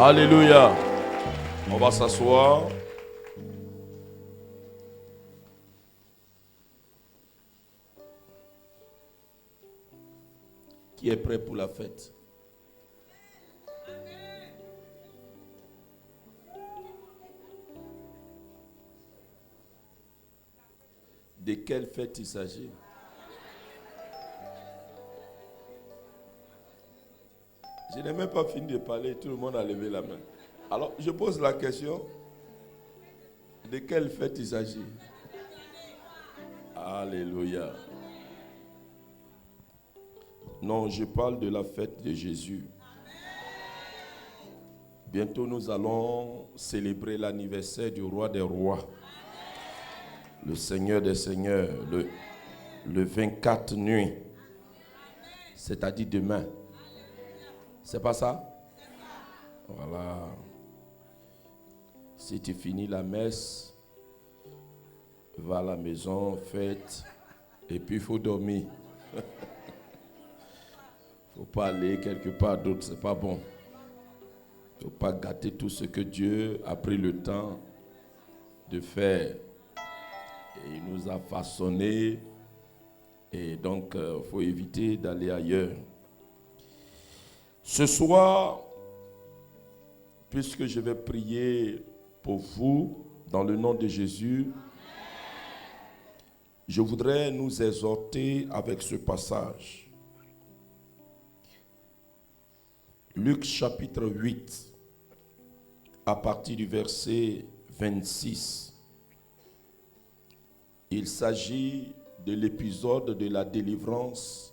Alléluia. On va s'asseoir. Qui est prêt pour la fête? De quelle fête il s'agit? Je n'ai même pas fini de parler, tout le monde a levé la main. Alors, je pose la question, de quelle fête il s'agit? Alléluia. Non, je parle de la fête de Jésus. Bientôt, nous allons célébrer l'anniversaire du roi des rois, le Seigneur des seigneurs, le 24 nuit, c'est-à-dire demain. C'est pas ça? Voilà. Si tu finis la messe, va à la maison, fête, et puis il faut dormir. Il ne faut pas aller quelque part d'autre, c'est pas bon. Il ne faut pas gâter tout ce que Dieu a pris le temps de faire. Et il nous a façonnés, et donc il faut éviter d'aller ailleurs. Ce soir, puisque je vais prier pour vous, dans le nom de Jésus, je voudrais nous exhorter avec ce passage. Luc chapitre 8, à partir du verset 26. Il s'agit de l'épisode de la délivrance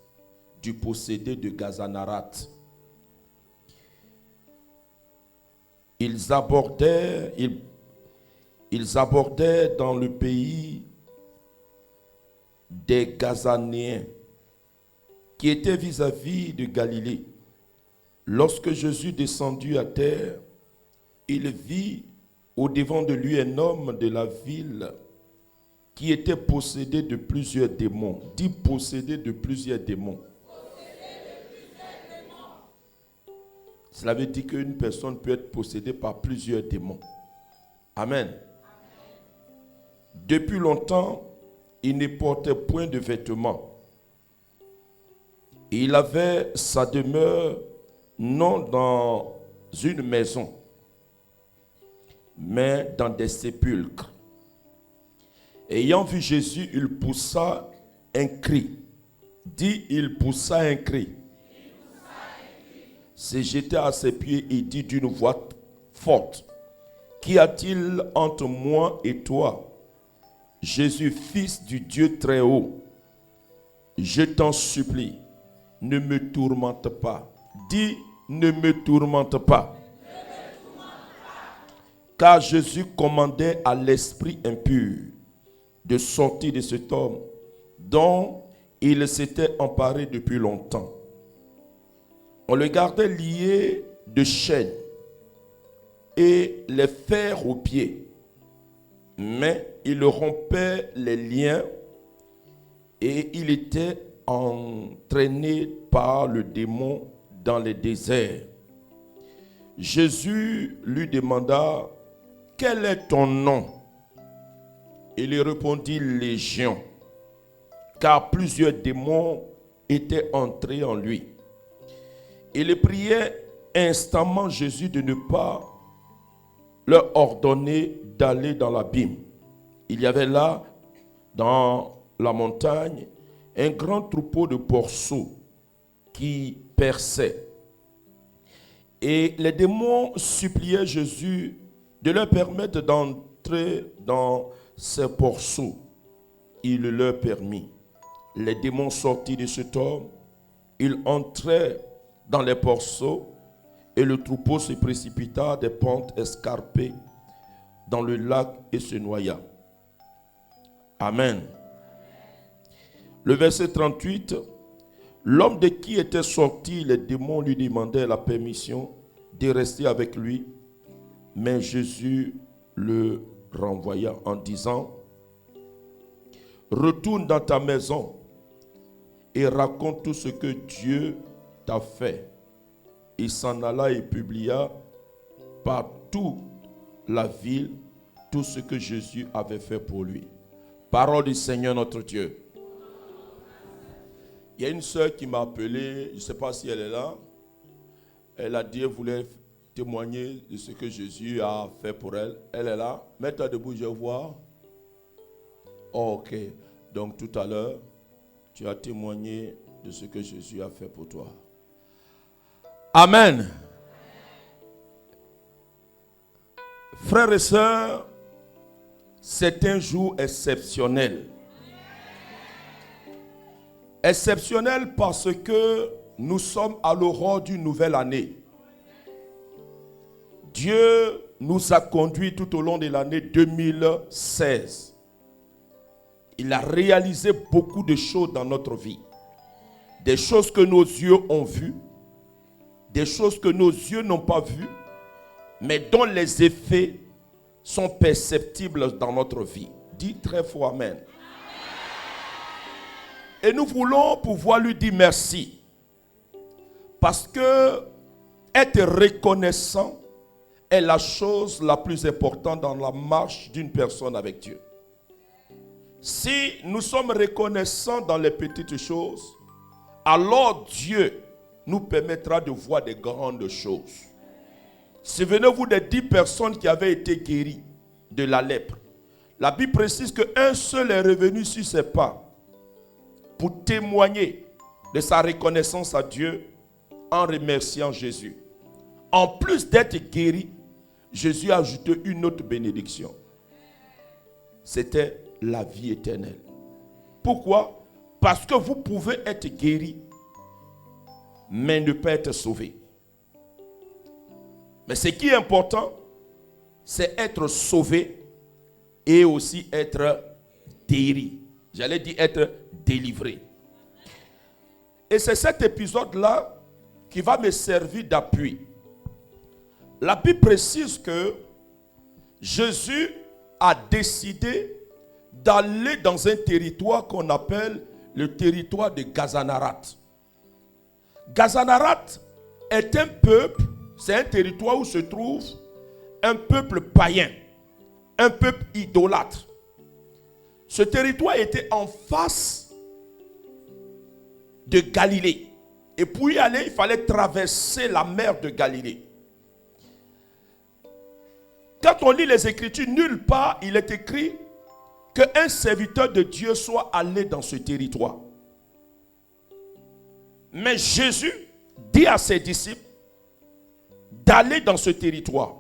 du possédé de Gazanarat. Ils abordaient dans le pays des Gazanéens qui étaient vis-à-vis de Galilée. Lorsque Jésus descendit à terre, il vit au-devant de lui un homme de la ville qui était possédé de plusieurs démons. Dit possédé de plusieurs démons. Cela veut dire qu'une personne peut être possédée par plusieurs démons. Amen. Depuis longtemps, il ne portait point de vêtements. Il avait sa demeure non dans une maison, mais dans des sépulcres. Ayant vu Jésus, il poussa un cri. Dit, il poussa un cri. Se jeta à ses pieds et dit d'une voix forte, qu'y a-t-il entre moi et toi, Jésus, fils du Dieu très haut? Je t'en supplie, ne me tourmente pas. Dis, ne me tourmente pas. Car Jésus commandait à l'esprit impur de sortir de cet homme dont il s'était emparé depuis longtemps. On le gardait lié de chaînes et les fers aux pieds. Mais il rompait les liens et il était entraîné par le démon dans les déserts. Jésus lui demanda, « Quel est ton nom ?» Il lui répondit, « Légion », car plusieurs démons étaient entrés en lui. Il priait instamment Jésus de ne pas leur ordonner d'aller dans l'abîme. Il y avait là, dans la montagne, un grand troupeau de porceaux qui perçaient. Et les démons suppliaient Jésus de leur permettre d'entrer dans ces porceaux. Il le leur permit. Les démons sortis de cet homme, ils entraient dans les porceaux et le troupeau se précipita des pentes escarpées dans le lac et se noya. Amen. Le verset 38, l'homme de qui étaient sortis les démons lui demandait la permission de rester avec lui, mais Jésus le renvoya en disant, retourne dans ta maison et raconte tout ce que Dieu t'a fait. Il s'en alla et publia par toute la ville tout ce que Jésus avait fait pour lui. Parole du Seigneur notre Dieu. Il y a une sœur qui m'a appelé, je ne sais pas si elle est là. Elle a dit qu'elle voulait témoigner de ce que Jésus a fait pour elle. Elle est là. Mets-toi debout, je vois. Oh, ok. Donc tout à l'heure, tu as témoigné de ce que Jésus a fait pour toi. Amen. Frères et sœurs, c'est un jour exceptionnel. Exceptionnel parce que nous sommes à l'aurore d'une nouvelle année. Dieu nous a conduits tout au long de l'année 2016. Il a réalisé beaucoup de choses dans notre vie. Des choses que nos yeux ont vues, des choses que nos yeux n'ont pas vues, mais dont les effets sont perceptibles dans notre vie. Dis très fort Amen. Et nous voulons pouvoir lui dire merci. Parce que être reconnaissant est la chose la plus importante dans la marche d'une personne avec Dieu. Si nous sommes reconnaissants dans les petites choses, alors Dieu nous permettra de voir des grandes choses. Souvenez-vous des 10 personnes qui avaient été guéries de la lèpre. La Bible précise qu'un seul est revenu sur ses pas pour témoigner de sa reconnaissance à Dieu en remerciant Jésus. En plus d'être guéri, Jésus a ajouté une autre bénédiction. C'était la vie éternelle. Pourquoi? Parce que vous pouvez être guéri, mais ne pas être sauvé. Mais ce qui est important, c'est être sauvé et aussi être guéri. J'allais dire être délivré. Et c'est cet épisode-là qui va me servir d'appui. La Bible précise que Jésus a décidé d'aller dans un territoire qu'on appelle le territoire de Gazanarat. Gazanarat est un peuple, c'est un territoire où se trouve un peuple païen, un peuple idolâtre. Ce territoire était en face de Galilée. Et pour y aller, il fallait traverser la mer de Galilée. Quand on lit les Écritures, nulle part il est écrit qu'un serviteur de Dieu soit allé dans ce territoire. Mais Jésus dit à ses disciples d'aller dans ce territoire.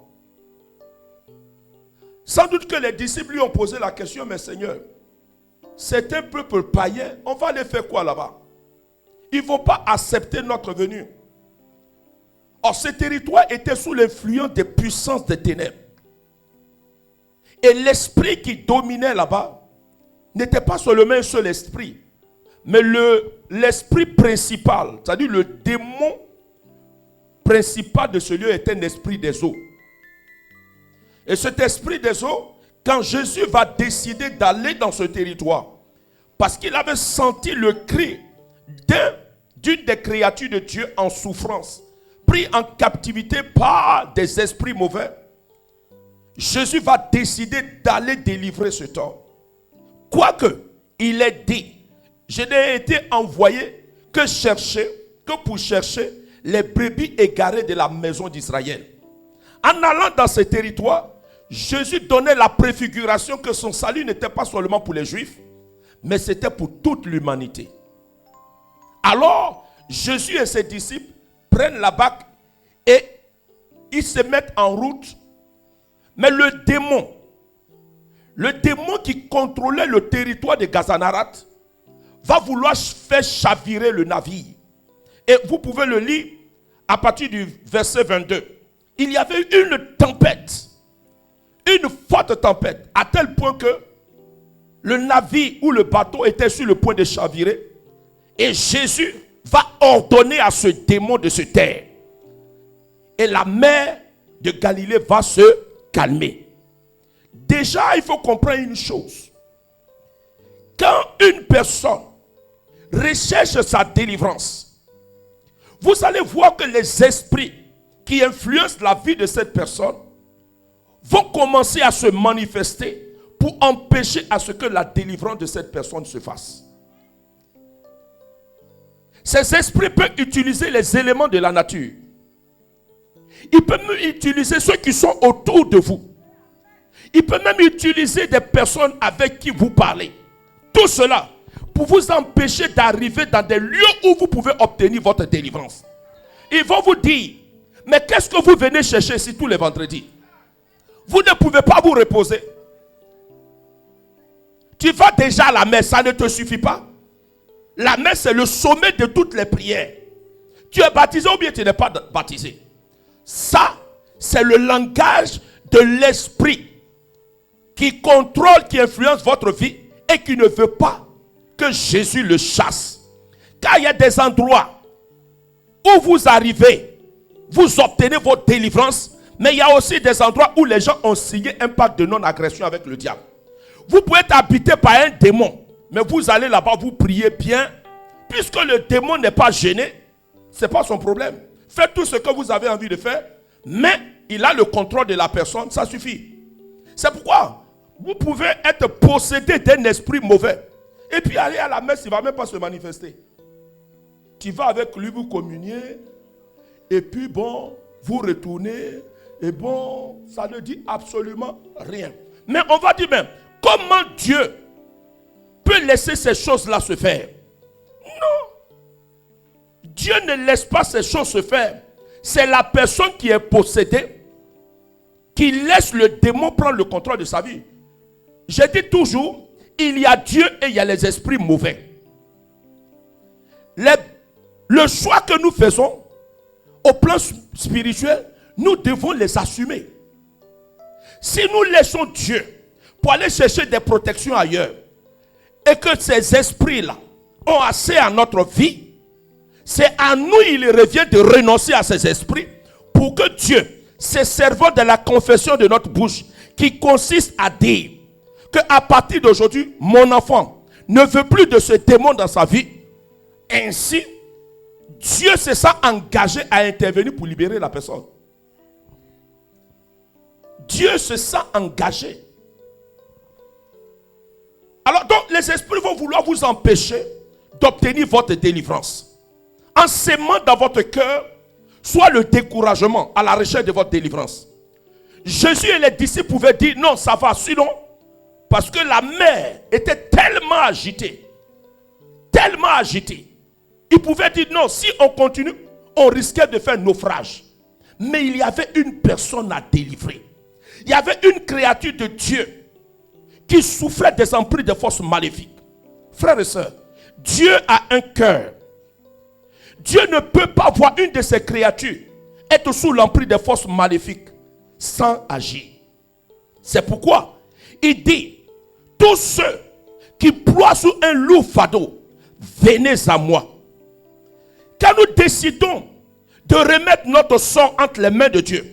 Sans doute que les disciples lui ont posé la question, mais Seigneur, c'est un peuple païen, on va aller faire quoi là-bas? Ils ne vont pas accepter notre venue. Or, ce territoire était sous l'influence des puissances des ténèbres. Et l'esprit qui dominait là-bas n'était pas seulement un seul esprit, mais l'esprit principal, c'est-à-dire le démon principal de ce lieu était un esprit des eaux. Et cet esprit des eaux, quand Jésus va décider d'aller dans ce territoire, parce qu'il avait senti le cri d'une des créatures de Dieu en souffrance, pris en captivité par des esprits mauvais, Jésus va décider d'aller délivrer cet homme. Quoique, il est dit, je n'ai été envoyé que pour chercher les brebis égarées de la maison d'Israël. En allant dans ce territoire, Jésus donnait la préfiguration que son salut n'était pas seulement pour les Juifs, mais c'était pour toute l'humanité. Alors, Jésus et ses disciples prennent la barque et ils se mettent en route. Mais le démon qui contrôlait le territoire de Gazanarat va vouloir faire chavirer le navire. Et vous pouvez le lire à partir du verset 22. Il y avait une tempête, une forte tempête, à tel point que le navire ou le bateau était sur le point de chavirer. Et Jésus va ordonner à ce démon de se taire. Et la mer de Galilée va se calmer. Déjà, il faut comprendre une chose. Quand une personne recherche sa délivrance, vous allez voir que les esprits qui influencent la vie de cette personne vont commencer à se manifester pour empêcher à ce que la délivrance de cette personne se fasse. Ces esprits peuvent utiliser les éléments de la nature. Ils peuvent même utiliser ceux qui sont autour de vous. Ils peuvent même utiliser des personnes avec qui vous parlez. Tout cela pour vous empêcher d'arriver dans des lieux où vous pouvez obtenir votre délivrance. Ils vont vous dire, mais qu'est-ce que vous venez chercher ici tous les vendredis? Vous ne pouvez pas vous reposer. Tu vas déjà à la messe, ça ne te suffit pas. La messe, c'est le sommet de toutes les prières. Tu es baptisé ou bien tu n'es pas baptisé. Ça, c'est le langage de l'esprit qui contrôle, qui influence votre vie et qui ne veut pas que Jésus le chasse. Car il y a des endroits où vous arrivez, vous obtenez votre délivrance, mais il y a aussi des endroits où les gens ont signé un pacte de non-agression avec le diable. Vous pouvez être habité par un démon, mais vous allez là-bas, vous priez bien, puisque le démon n'est pas gêné, ce n'est pas son problème. Faites tout ce que vous avez envie de faire, mais il a le contrôle de la personne, ça suffit. C'est pourquoi vous pouvez être possédé d'un esprit mauvais, et puis aller à la messe, il ne va même pas se manifester. Tu vas avec lui, vous communiez, et puis bon, vous retournez, et bon, ça ne dit absolument rien. Mais on va dire même, comment Dieu peut laisser ces choses-là se faire? Non. Dieu ne laisse pas ces choses se faire. C'est la personne qui est possédée qui laisse le démon prendre le contrôle de sa vie. Je dis toujours, il y a Dieu et il y a les esprits mauvais. Le choix que nous faisons au plan spirituel, nous devons les assumer. Si nous laissons Dieu pour aller chercher des protections ailleurs et que ces esprits-là ont assez à notre vie, c'est à nous, il revient de renoncer à ces esprits pour que Dieu, se servant de la confession de notre bouche, qui consiste à dire qu'à partir d'aujourd'hui, mon enfant ne veut plus de ce démon dans sa vie. Ainsi, Dieu se sent engagé à intervenir pour libérer la personne. Dieu se sent engagé. Alors donc, les esprits vont vouloir vous empêcher d'obtenir votre délivrance. En sémant dans votre cœur soit le découragement à la recherche de votre délivrance. Jésus et les disciples pouvaient dire non, ça va, sinon, parce que la mer était tellement agitée, ils pouvaient dire non, si on continue, on risquait de faire naufrage. Mais il y avait une personne à délivrer. Il y avait une créature de Dieu qui souffrait des emprises de forces maléfiques. Frères et sœurs, Dieu a un cœur. Dieu ne peut pas voir une de ses créatures être sous l'emprise des forces maléfiques sans agir. C'est pourquoi il dit, tous ceux qui ploient sous un lourd fardeau, venez à moi. Quand nous décidons de remettre notre sort entre les mains de Dieu,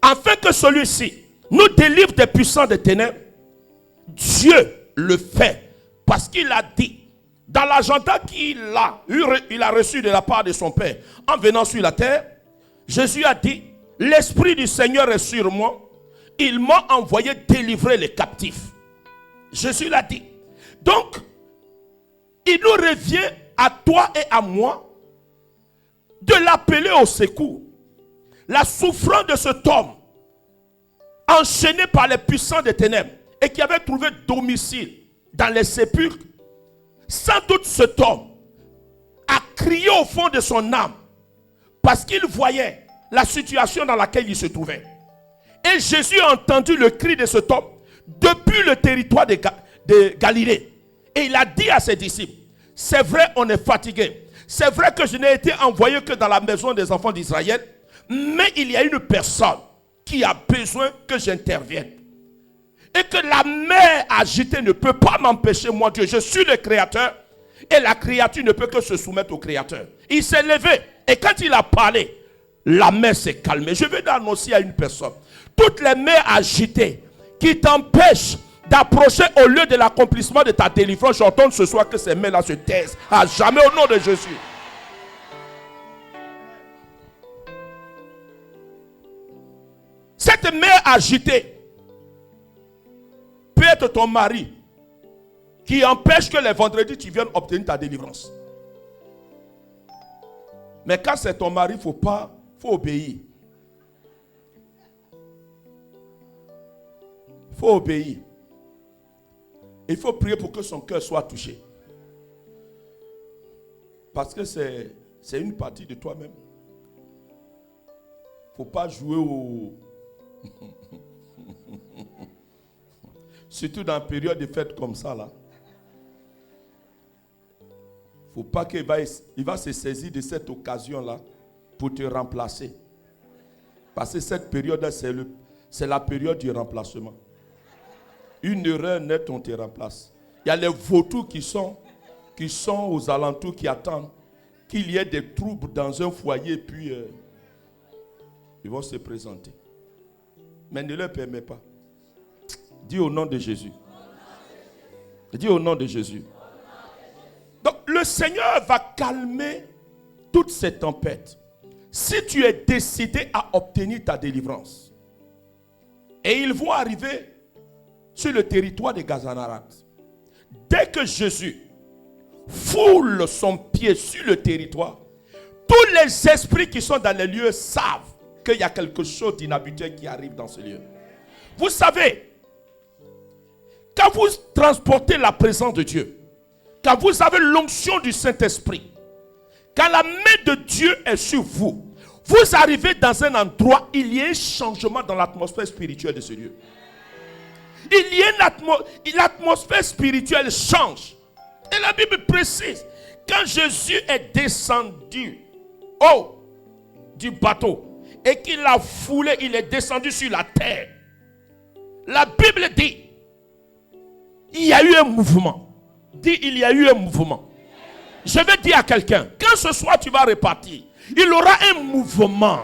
afin que celui-ci nous délivre des puissants des ténèbres, Dieu le fait parce qu'il a dit dans l'agenda qu'il a reçu de la part de son Père en venant sur la terre. Jésus a dit, l'Esprit du Seigneur est sur moi, il m'a envoyé délivrer les captifs. Jésus l'a dit. Donc, il nous revient à toi et à moi de l'appeler au secours. La souffrance de cet homme enchaîné par les puissants des ténèbres et qui avait trouvé domicile dans les sépulcres, sans doute cet homme a crié au fond de son âme parce qu'il voyait la situation dans laquelle il se trouvait. Et Jésus a entendu le cri de cet homme depuis le territoire de Galilée. Et il a dit à ses disciples, c'est vrai, on est fatigué. C'est vrai que je n'ai été envoyé que dans la maison des enfants d'Israël, mais il y a une personne qui a besoin que j'intervienne. Et que la mer agitée ne peut pas m'empêcher, moi Dieu. Je suis le créateur et la créature ne peut que se soumettre au créateur. Il s'est levé et quand il a parlé, la mer s'est calmée. Je vais annoncer à une personne, toutes les mers agitées qui t'empêchent d'approcher au lieu de l'accomplissement de ta délivrance, j'entends ce soir que ces mers-là se taisent à jamais au nom de Jésus. Cette main agitée peut être ton mari qui empêche que les vendredis tu viennes obtenir ta délivrance. Mais quand c'est ton mari, il faut obéir. Il faut obéir. Il faut prier pour que son cœur soit touché. Parce que c'est une partie de toi-même. Il ne faut pas jouer au... Surtout dans une période de fête comme ça, là. Il ne faut pas qu'il va se saisir de cette occasion-là pour te remplacer. Parce que cette période-là, c'est la période du remplacement. Une erreur nette, on te remplace. Il y a les vautours qui sont aux alentours, qui attendent qu'il y ait des troubles dans un foyer, puis ils vont se présenter. Mais ne leur permets pas. Dis au nom de Jésus. Dis au nom de Jésus. Donc le Seigneur va calmer toutes ces tempêtes. Si tu es décidé à obtenir ta délivrance, et ils vont arriver sur le territoire de Gazanarat. Dès que Jésus foule son pied sur le territoire, tous les esprits qui sont dans les lieux savent qu'il y a quelque chose d'inhabituel qui arrive dans ce lieu. Vous savez, quand vous transportez la présence de Dieu, quand vous avez l'onction du Saint-Esprit, quand la main de Dieu est sur vous, vous arrivez dans un endroit, il y a un changement dans l'atmosphère spirituelle de ce lieu. Il y a l'atmosphère spirituelle change. Et la Bible précise, quand Jésus est descendu du bateau et qu'il a foulé, il est descendu sur la terre. La Bible dit, il y a eu un mouvement. Dis, il y a eu un mouvement. Je vais dire à quelqu'un, quand ce soir tu vas repartir, il aura un mouvement.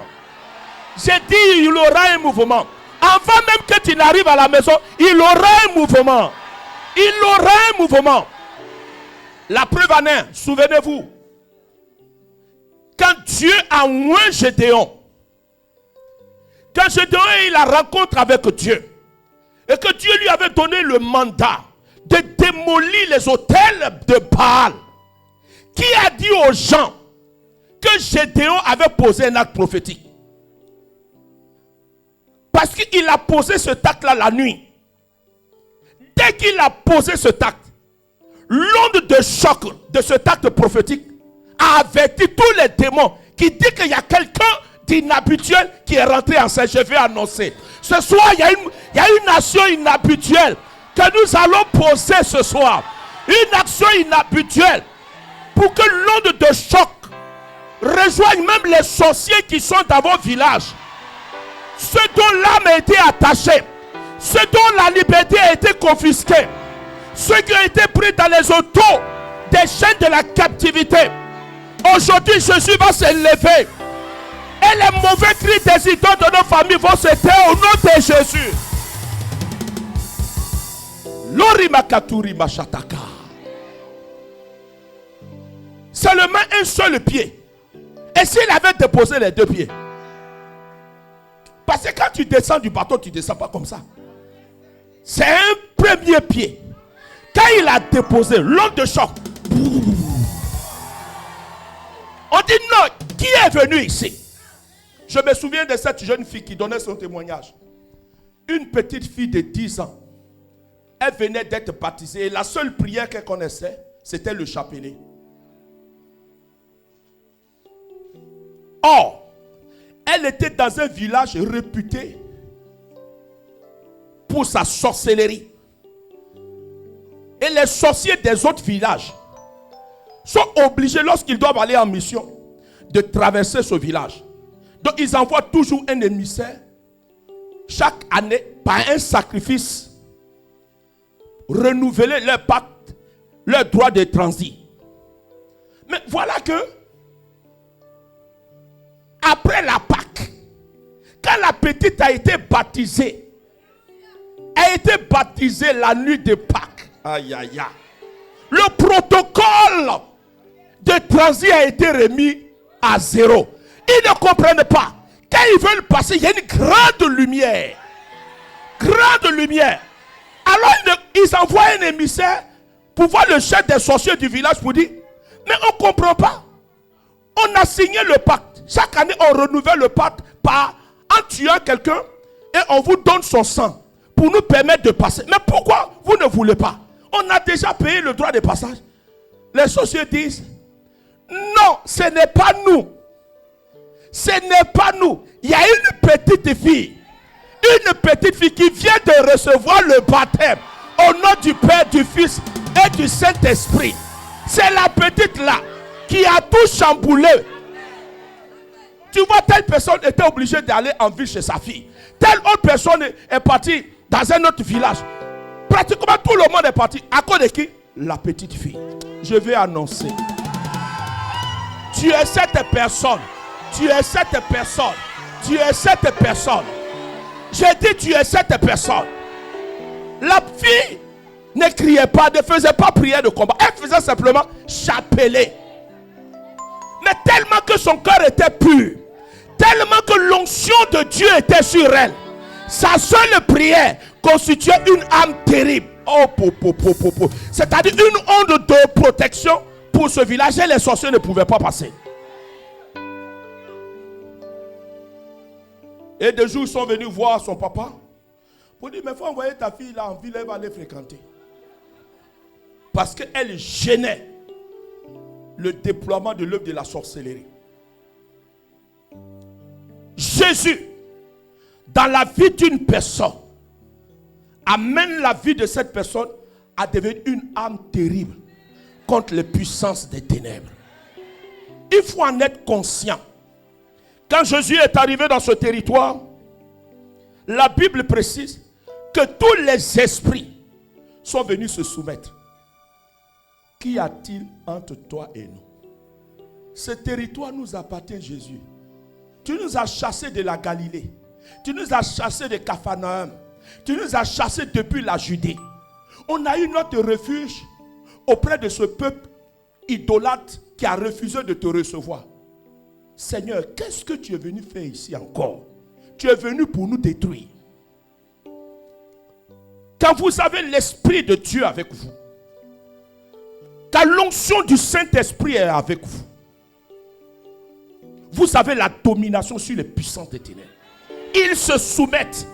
J'ai dit, il aura un mouvement. Avant même que tu n'arrives à la maison, il aura un mouvement. Il aura un mouvement. La preuve en est, souvenez-vous, quand Dieu a oint Gédéon, quand Gédéon a eu la rencontre avec Dieu, et que Dieu lui avait donné le mandat de démolir les autels de Baal, qui a dit aux gens que Gédéon avait posé un acte prophétique? Parce qu'il a posé ce acte-là la nuit. Dès qu'il a posé ce acte, l'onde de choc de ce acte prophétique a averti tous les démons qui disent qu'il y a quelqu'un d'inhabituel qui est rentré en scène. Je vais annoncer. Ce soir, il y a une action inhabituelle que nous allons poser ce soir. Une action inhabituelle pour que l'onde de choc rejoigne même les sorciers qui sont dans vos villages. Ceux dont l'âme a été attachée, ceux dont la liberté a été confisquée, ceux qui ont été pris dans les autos des chaînes de la captivité. Aujourd'hui, Jésus va s'élever. Et les mauvais cris des idoles de nos familles vont se taire au nom de Jésus. Lorimakaturi machataka. Seulement un seul pied. Et s'il avait déposé les deux pieds? Parce que quand tu descends du bateau, tu ne descends pas comme ça. C'est un premier pied. Quand il a déposé l'onde de choc, on dit non, qui est venu ici? Je me souviens de cette jeune fille qui donnait son témoignage. Une petite fille de 10 ans. Elle venait d'être baptisée et la seule prière qu'elle connaissait, c'était le chapelet. Or, elle était dans un village réputé pour sa sorcellerie. Et les sorciers des autres villages sont obligés, lorsqu'ils doivent aller en mission, de traverser ce village. Donc ils envoient toujours un émissaire chaque année par un sacrifice, renouveler leur pacte, leur droit de transit. Mais voilà que après la Pâque, quand la petite a été baptisée la nuit de Pâques. Aïe aïe aïe. Le protocole de transit a été remis à zéro. Ils ne comprennent pas. quand ils veulent passer, il y a une grande lumière. Grande lumière. Alors ils envoient un émissaire pour voir le chef des sorciers du village pour dire, mais on ne comprend pas. On a signé le pacte. Chaque année, on renouvelle le pacte en tuant quelqu'un et on vous donne son sang pour nous permettre de passer. Mais pourquoi vous ne voulez pas? On a déjà payé le droit de passage. Les sorciers disent, non, ce n'est pas nous. Ce n'est pas nous. Il y a une petite fille. Une petite fille qui vient de recevoir le baptême au nom du Père, du Fils et du Saint-Esprit. C'est la petite là qui a tout chamboulé. Tu vois, telle personne était obligée d'aller en ville chez sa fille. Telle autre personne est partie dans un autre village. Pratiquement tout le monde est parti. À cause de qui? La petite fille. Je vais annoncer. Tu es cette personne. Tu es cette personne. Tu es cette personne. J'ai dit tu es cette personne. La fille ne criait pas, ne faisait pas prière de combat. Elle faisait simplement chapeler. Mais tellement que son cœur était pur, tellement que l'onction de Dieu était sur elle, sa seule prière constituait une âme terrible. Oh, c'est-à-dire une onde de protection pour ce village et les sorciers ne pouvaient pas passer. Et des jours, ils sont venus voir son papa pour dire, mais il faut envoyer ta fille là en ville, elle va aller fréquenter. Parce qu'elle gênait le déploiement de l'œuvre de la sorcellerie. Jésus, dans la vie d'une personne, amène la vie de cette personne à devenir une âme terrible contre les puissances des ténèbres. Il faut en être conscient. Quand Jésus est arrivé dans ce territoire, la Bible précise que tous les esprits sont venus se soumettre. Qu'y a-t-il entre toi et nous? Ce territoire nous appartient, Jésus. Tu nous as chassés de la Galilée. Tu nous as chassés de Capharnaüm. Tu nous as chassés depuis la Judée. On a eu notre refuge auprès de ce peuple idolâtre qui a refusé de te recevoir. Seigneur, qu'est-ce que tu es venu faire ici encore? Tu es venu pour nous détruire. Quand vous avez l'Esprit de Dieu avec vous, quand l'onction du Saint-Esprit est avec vous, vous avez la domination sur les puissances des ténèbres. Ils se soumettent,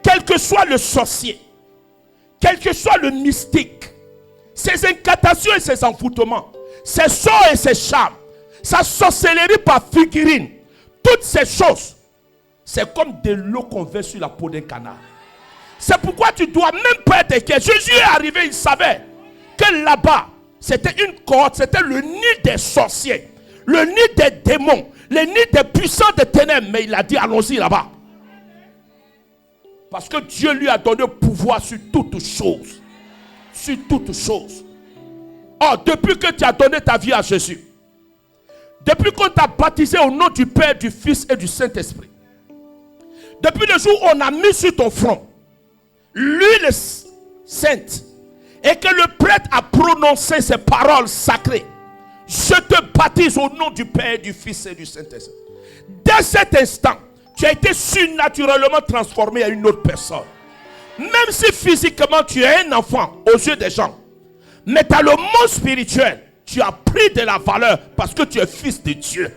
quel que soit le sorcier, quel que soit le mystique, ses incantations et ses envoûtements, ses sorts et ses charmes, sa sorcellerie par figurine, toutes ces choses, c'est comme de l'eau qu'on verse sur la peau d'un canard. C'est pourquoi tu dois même pas être inquiet. Jésus est arrivé, il savait que là-bas, c'était une cohorte, c'était le nid des sorciers, le nid des démons, le nid des puissants des ténèbres. Mais il a dit, allons-y là-bas. Parce que Dieu lui a donné pouvoir sur toutes choses. Sur toutes choses. Or, depuis que tu as donné ta vie à Jésus, depuis qu'on t'a baptisé au nom du Père, du Fils et du Saint-Esprit, depuis le jour où on a mis sur ton front l'huile sainte et que le prêtre a prononcé ces paroles sacrées, je te baptise au nom du Père, du Fils et du Saint-Esprit. Dès cet instant, tu as été surnaturellement transformé en une autre personne. Même si physiquement tu es un enfant aux yeux des gens, mais dans le monde spirituel, tu as pris de la valeur parce que tu es fils de Dieu.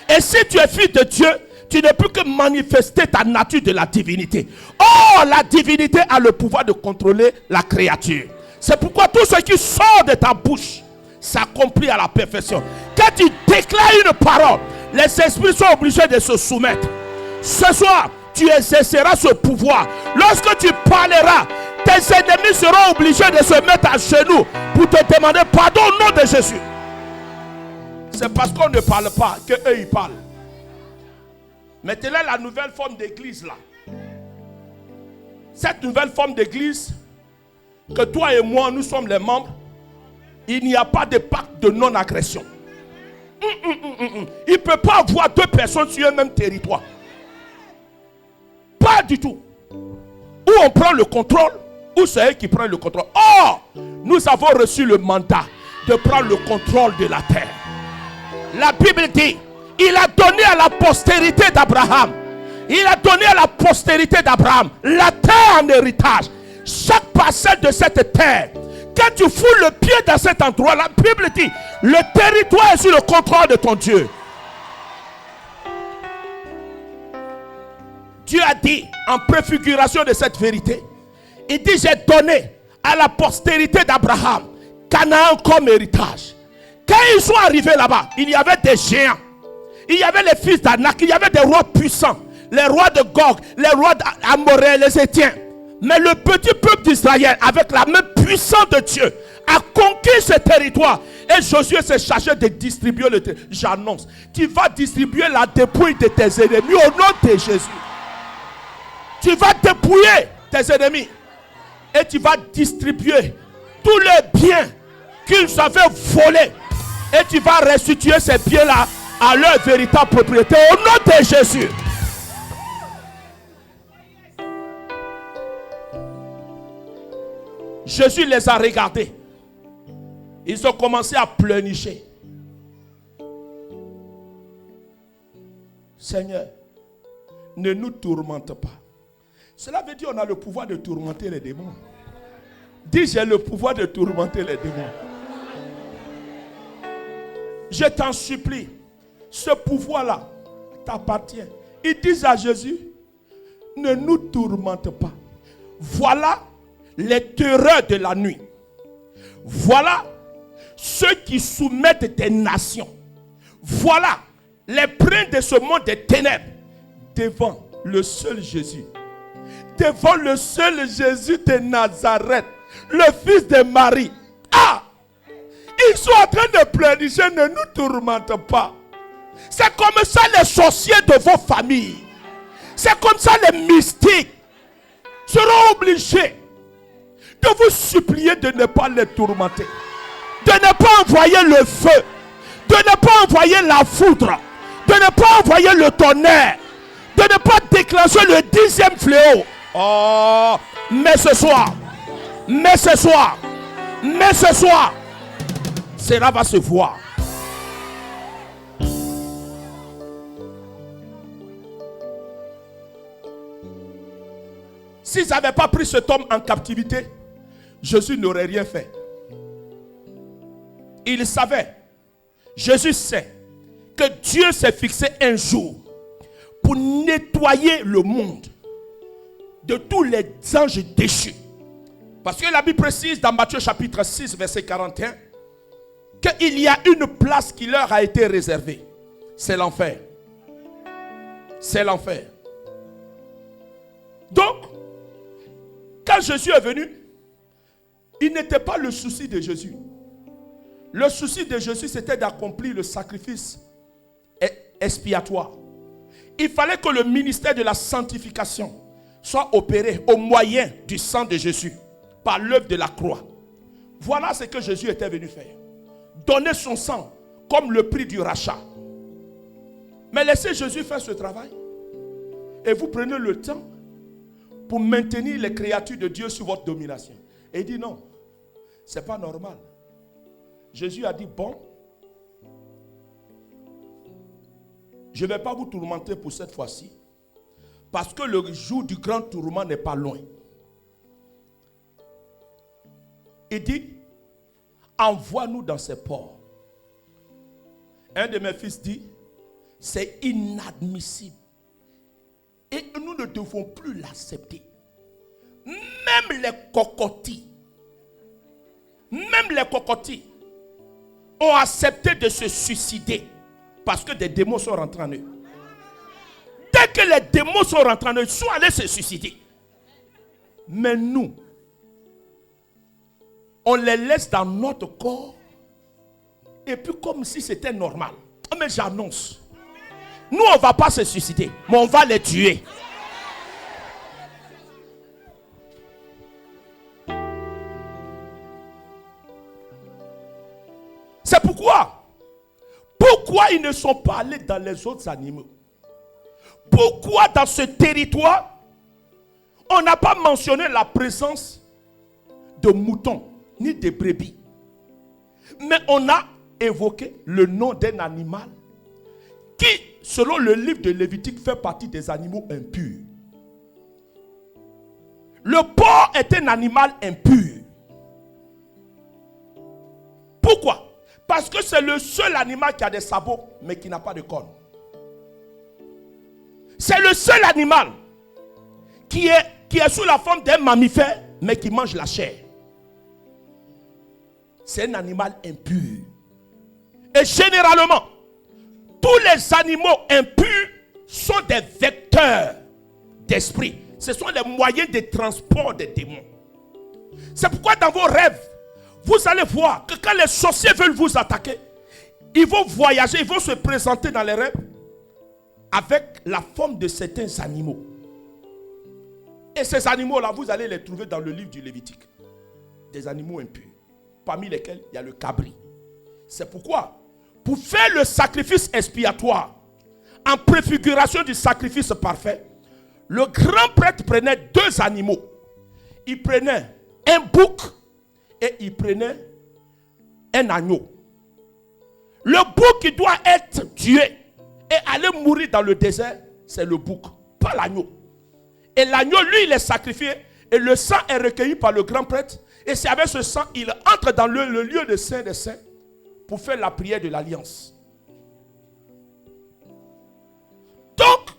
Et si tu es fils de Dieu, tu ne peux que manifester ta nature de la divinité. Oh, la divinité a le pouvoir de contrôler la créature. C'est pourquoi tout ce qui sort de ta bouche s'accomplit à la perfection. Quand tu déclares une parole, les esprits sont obligés de se soumettre. Ce soir, tu exerceras ce pouvoir. Lorsque tu parleras, tes ennemis seront obligés de se mettre à genoux pour te demander pardon au nom de Jésus. C'est parce qu'on ne parle pas qu'eux ils parlent. Maintenant, la nouvelle forme d'église là. Cette nouvelle forme d'église, que toi et moi, nous sommes les membres, il n'y a pas de pacte de non-agression. Il ne peut pas avoir deux personnes sur un même territoire. Pas du tout. Ou on prend le contrôle, ou c'est eux qui prennent le contrôle. Or, nous avons reçu le mandat de prendre le contrôle de la terre. La Bible dit, il a donné à la postérité d'Abraham Il a donné à la postérité d'Abraham la terre en héritage. Chaque parcelle de cette terre, quand tu fous le pied dans cet endroit, la Bible dit, le territoire est sous le contrôle de ton Dieu. Dieu a dit, en préfiguration de cette vérité, il dit, j'ai donné à la postérité d'Abraham Canaan comme héritage. Quand ils sont arrivés là-bas, il y avait des géants. Il y avait les fils d'Anak, il y avait des rois puissants. Les rois de Gog, les rois d'Amoré, les Étiens. Mais le petit peuple d'Israël, avec la main puissante de Dieu, a conquis ce territoire. Et Josué s'est chargé de distribuer le territoire. J'annonce, tu vas distribuer la dépouille de tes ennemis au nom de Jésus. Tu vas dépouiller tes ennemis. Et tu vas distribuer tous les biens qu'ils avaient volés. Et tu vas restituer ces biens-là à leur véritable propriété au nom de Jésus. Jésus les a regardés. Ils ont commencé à pleurnicher. Seigneur, ne nous tourmente pas. Cela veut dire qu'on a le pouvoir de tourmenter les démons. Dis, j'ai le pouvoir de tourmenter les démons. Je t'en supplie, ce pouvoir-là t'appartient. Ils disent à Jésus, ne nous tourmente pas. Voilà les terreurs de la nuit. Voilà ceux qui soumettent des nations. Voilà les princes de ce monde des ténèbres devant le seul Jésus. Devant le seul Jésus de Nazareth, le fils de Marie. Ah! Ils sont en train de pleurnicher, ne nous tourmente pas. C'est comme ça les sorciers de vos familles. C'est comme ça les mystiques seront obligés de vous supplier de ne pas les tourmenter. De ne pas envoyer le feu. De ne pas envoyer la foudre. De ne pas envoyer le tonnerre. De ne pas déclencher le 10e fléau. Oh, mais ce soir, cela va se voir. S'ils n'avaient pas pris cet homme en captivité, Jésus n'aurait rien fait. Il savait, Jésus sait que Dieu s'est fixé un jour pour nettoyer le monde de tous les anges déchus. Parce que la Bible précise dans Matthieu chapitre 6 verset 41 qu'il y a une place qui leur a été réservée. C'est l'enfer. C'est l'enfer. Donc, quand Jésus est venu, il n'était pas le souci de Jésus. Le souci de Jésus, c'était d'accomplir le sacrifice expiatoire. Il fallait que le ministère de la sanctification soit opéré au moyen du sang de Jésus, par l'œuvre de la croix. Voilà ce que Jésus était venu faire. Donner son sang comme le prix du rachat. Mais laissez Jésus faire ce travail. Et vous prenez le temps pour maintenir les créatures de Dieu sous votre domination. Et il dit non, ce n'est pas normal. Jésus a dit bon, je ne vais pas vous tourmenter pour cette fois-ci. Parce que le jour du grand tourment n'est pas loin. Il dit, envoie-nous dans ces ports. Un de mes fils dit, c'est inadmissible. Et nous ne devons plus l'accepter. Même les cocotis ont accepté de se suicider parce que des démons sont rentrés en eux. Dès que les démons sont rentrés en eux, ils sont allés se suicider. Mais nous, on les laisse dans notre corps et puis comme si c'était normal. Mais j'annonce, nous on ne va pas se suicider, mais on va les tuer. C'est pourquoi ils ne sont pas allés dans les autres animaux. Pourquoi dans ce territoire on n'a pas mentionné la présence de moutons ni de brebis, mais on a évoqué le nom d'un animal qui selon le livre de Lévitique, fait partie des animaux impurs. Le porc est un animal impur. Pourquoi? Parce que c'est le seul animal qui a des sabots, mais qui n'a pas de cornes. C'est le seul animal qui est sous la forme d'un mammifère, mais qui mange la chair. C'est un animal impur. Et généralement, tous les animaux impurs sont des vecteurs d'esprit. Ce sont les moyens de transport des démons. C'est pourquoi dans vos rêves, vous allez voir que quand les sorciers veulent vous attaquer, ils vont voyager, ils vont se présenter dans les rêves avec la forme de certains animaux. Et ces animaux-là, vous allez les trouver dans le livre du Lévitique. Des animaux impurs, parmi lesquels il y a le cabri. C'est pourquoi, pour faire le sacrifice expiatoire, en préfiguration du sacrifice parfait, le grand prêtre prenait 2 animaux. Il prenait un bouc et il prenait un agneau. Le bouc qui doit être tué et aller mourir dans le désert, c'est le bouc, pas l'agneau. Et l'agneau, lui, il est sacrifié et le sang est recueilli par le grand prêtre. Et c'est avec ce sang, il entre dans le lieu de Saint des Saints pour faire la prière de l'alliance. Donc,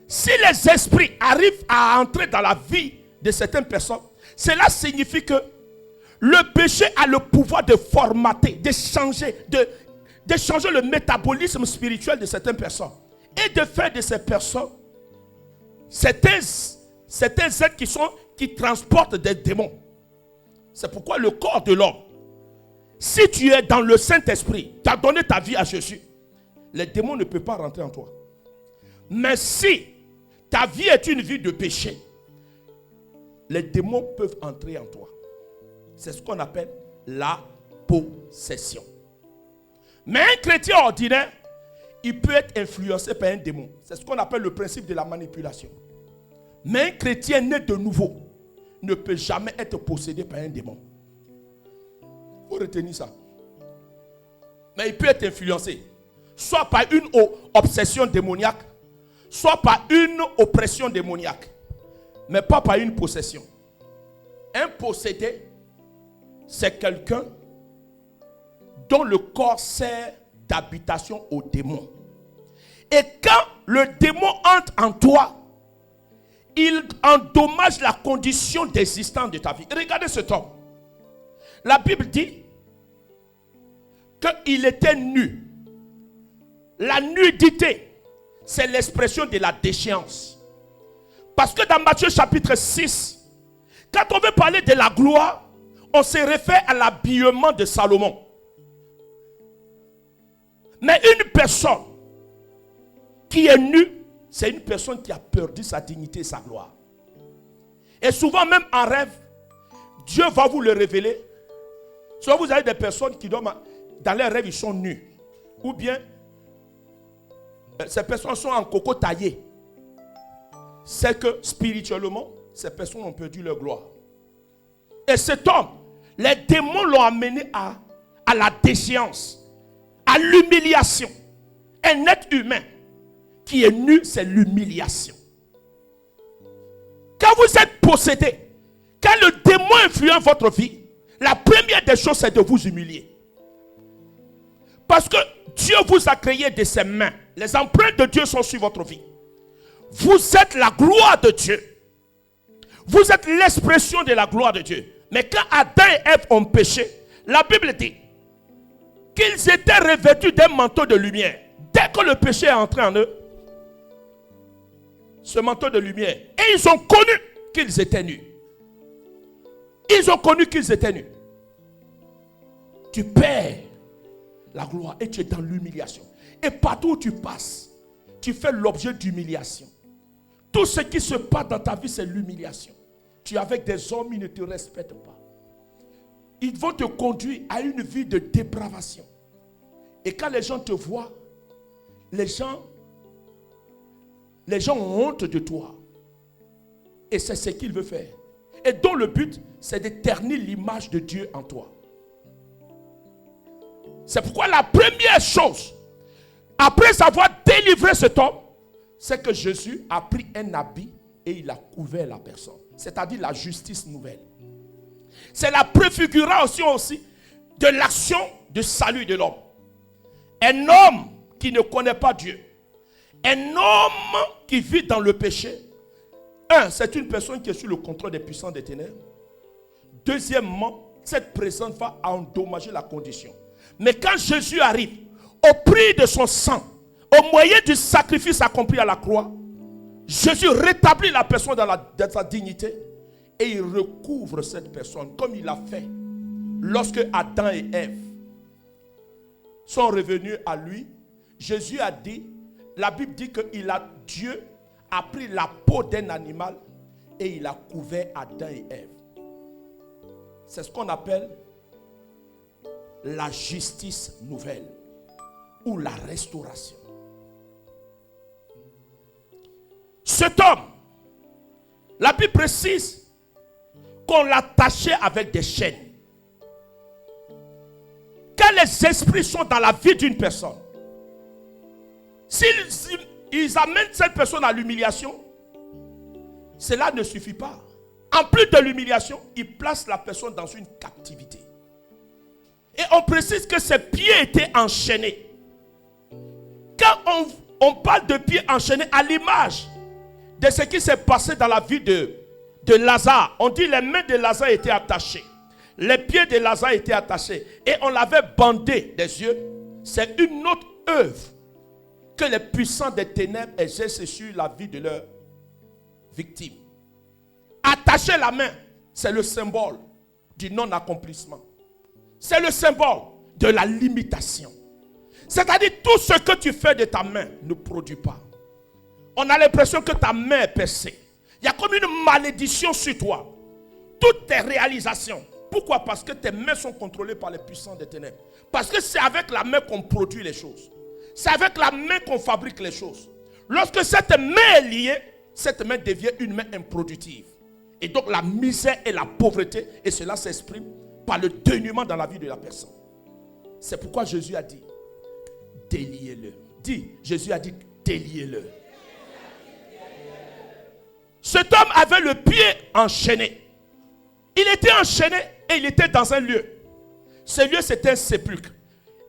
si les esprits arrivent à entrer dans la vie de certaines personnes, cela signifie que le péché a le pouvoir de formater, de changer le métabolisme spirituel de certaines personnes et de faire de ces personnes certains êtres qui transportent des démons. C'est pourquoi le corps de l'homme, si tu es dans le Saint-Esprit, tu as donné ta vie à Jésus, les démons ne peuvent pas rentrer en toi. Mais si ta vie est une vie de péché, les démons peuvent entrer en toi. C'est ce qu'on appelle la possession. Mais un chrétien ordinaire, il peut être influencé par un démon. C'est ce qu'on appelle le principe de la manipulation. Mais un chrétien né de nouveau ne peut jamais être possédé par un démon. Il faut retenir ça. Mais il peut être influencé, soit par une obsession démoniaque, soit par une oppression démoniaque, mais pas par une possession. Un possédé, c'est quelqu'un dont le corps sert d'habitation au démon. Et quand le démon entre en toi, il endommage la condition d'existence de ta vie. Regardez cet homme. La Bible dit qu'il était nu. La nudité, c'est l'expression de la déchéance. Parce que dans Matthieu chapitre 6, quand on veut parler de la gloire, on se réfère à l'habillement de Salomon. Mais une personne qui est nue, c'est une personne qui a perdu sa dignité et sa gloire. Et souvent même en rêve, Dieu va vous le révéler. Soit vous avez des personnes qui dorment, dans leurs rêves ils sont nus. Ou bien, ces personnes sont en coco taillé. C'est que spirituellement, ces personnes ont perdu leur gloire. Et cet homme, les démons l'ont amené à la déchéance, à l'humiliation. Un être humain qui est nu, c'est l'humiliation. Quand vous êtes possédé, quand le démon influence votre vie, la première des choses, c'est de vous humilier. Parce que Dieu vous a créé de ses mains. Les empreintes de Dieu sont sur votre vie. Vous êtes la gloire de Dieu. Vous êtes l'expression de la gloire de Dieu. Mais quand Adam et Ève ont péché, la Bible dit qu'ils étaient revêtus d'un manteau de lumière. Dès que le péché est entré en eux, ce manteau de lumière, et ils ont connu qu'ils étaient nus. Ils ont connu qu'ils étaient nus. Tu perds la gloire et tu es dans l'humiliation. Et partout où tu passes, tu fais l'objet d'humiliation. Tout ce qui se passe dans ta vie, c'est l'humiliation. Tu es avec des hommes, ils ne te respectent pas. Ils vont te conduire à une vie de dépravation. Et quand les gens te voient, les gens ont honte de toi. Et c'est ce qu'ils veulent faire. Et dont le but, c'est de ternir l'image de Dieu en toi. C'est pourquoi la première chose, après avoir délivré délivrer cet homme, c'est que Jésus a pris un habit et il a couvert la personne. C'est-à-dire la justice nouvelle. C'est la préfiguration aussi de l'action de salut de l'homme. Un homme qui ne connaît pas Dieu. Un homme qui vit dans le péché. C'est une personne qui est sous le contrôle des puissants des ténèbres. Deuxièmement, cette présence va endommager la condition. Mais quand Jésus arrive, au prix de son sang, au moyen du sacrifice accompli à la croix, Jésus rétablit la personne dans sa dignité et il recouvre cette personne comme il a fait lorsque Adam et Ève sont revenus à lui. Jésus a dit, la Bible dit que Dieu a pris la peau d'un animal et il a couvert Adam et Ève. C'est ce qu'on appelle la justice nouvelle ou la restauration. Cet homme, la Bible précise qu'on l'attachait avec des chaînes. Quand les esprits sont dans la vie d'une personne, s'ils amènent cette personne à l'humiliation, cela ne suffit pas. En plus de l'humiliation, ils placent la personne dans une captivité. Et on précise que ses pieds étaient enchaînés. Quand on parle de pieds enchaînés à l'image de ce qui s'est passé dans la vie de Lazare, on dit les mains de Lazare étaient attachées. Les pieds de Lazare étaient attachés. Et on l'avait bandé des yeux. C'est une autre œuvre que les puissants des ténèbres exercent sur la vie de leurs victimes. Attacher la main, c'est le symbole du non-accomplissement. C'est le symbole de la limitation. C'est-à-dire tout ce que tu fais de ta main ne produit pas. On a l'impression que ta main est percée. Il y a comme une malédiction sur toi. Toutes tes réalisations. Pourquoi? Parce que tes mains sont contrôlées par les puissants des ténèbres. Parce que c'est avec la main qu'on produit les choses. C'est avec la main qu'on fabrique les choses. Lorsque cette main est liée, cette main devient une main improductive. Et donc la misère et la pauvreté, et cela s'exprime par le dénuement dans la vie de la personne. C'est pourquoi Jésus a dit, déliez-le. Dis, Jésus a dit, déliez-le. Cet homme avait le pied enchaîné. Il était enchaîné et il était dans un lieu. Ce lieu, c'était un sépulcre.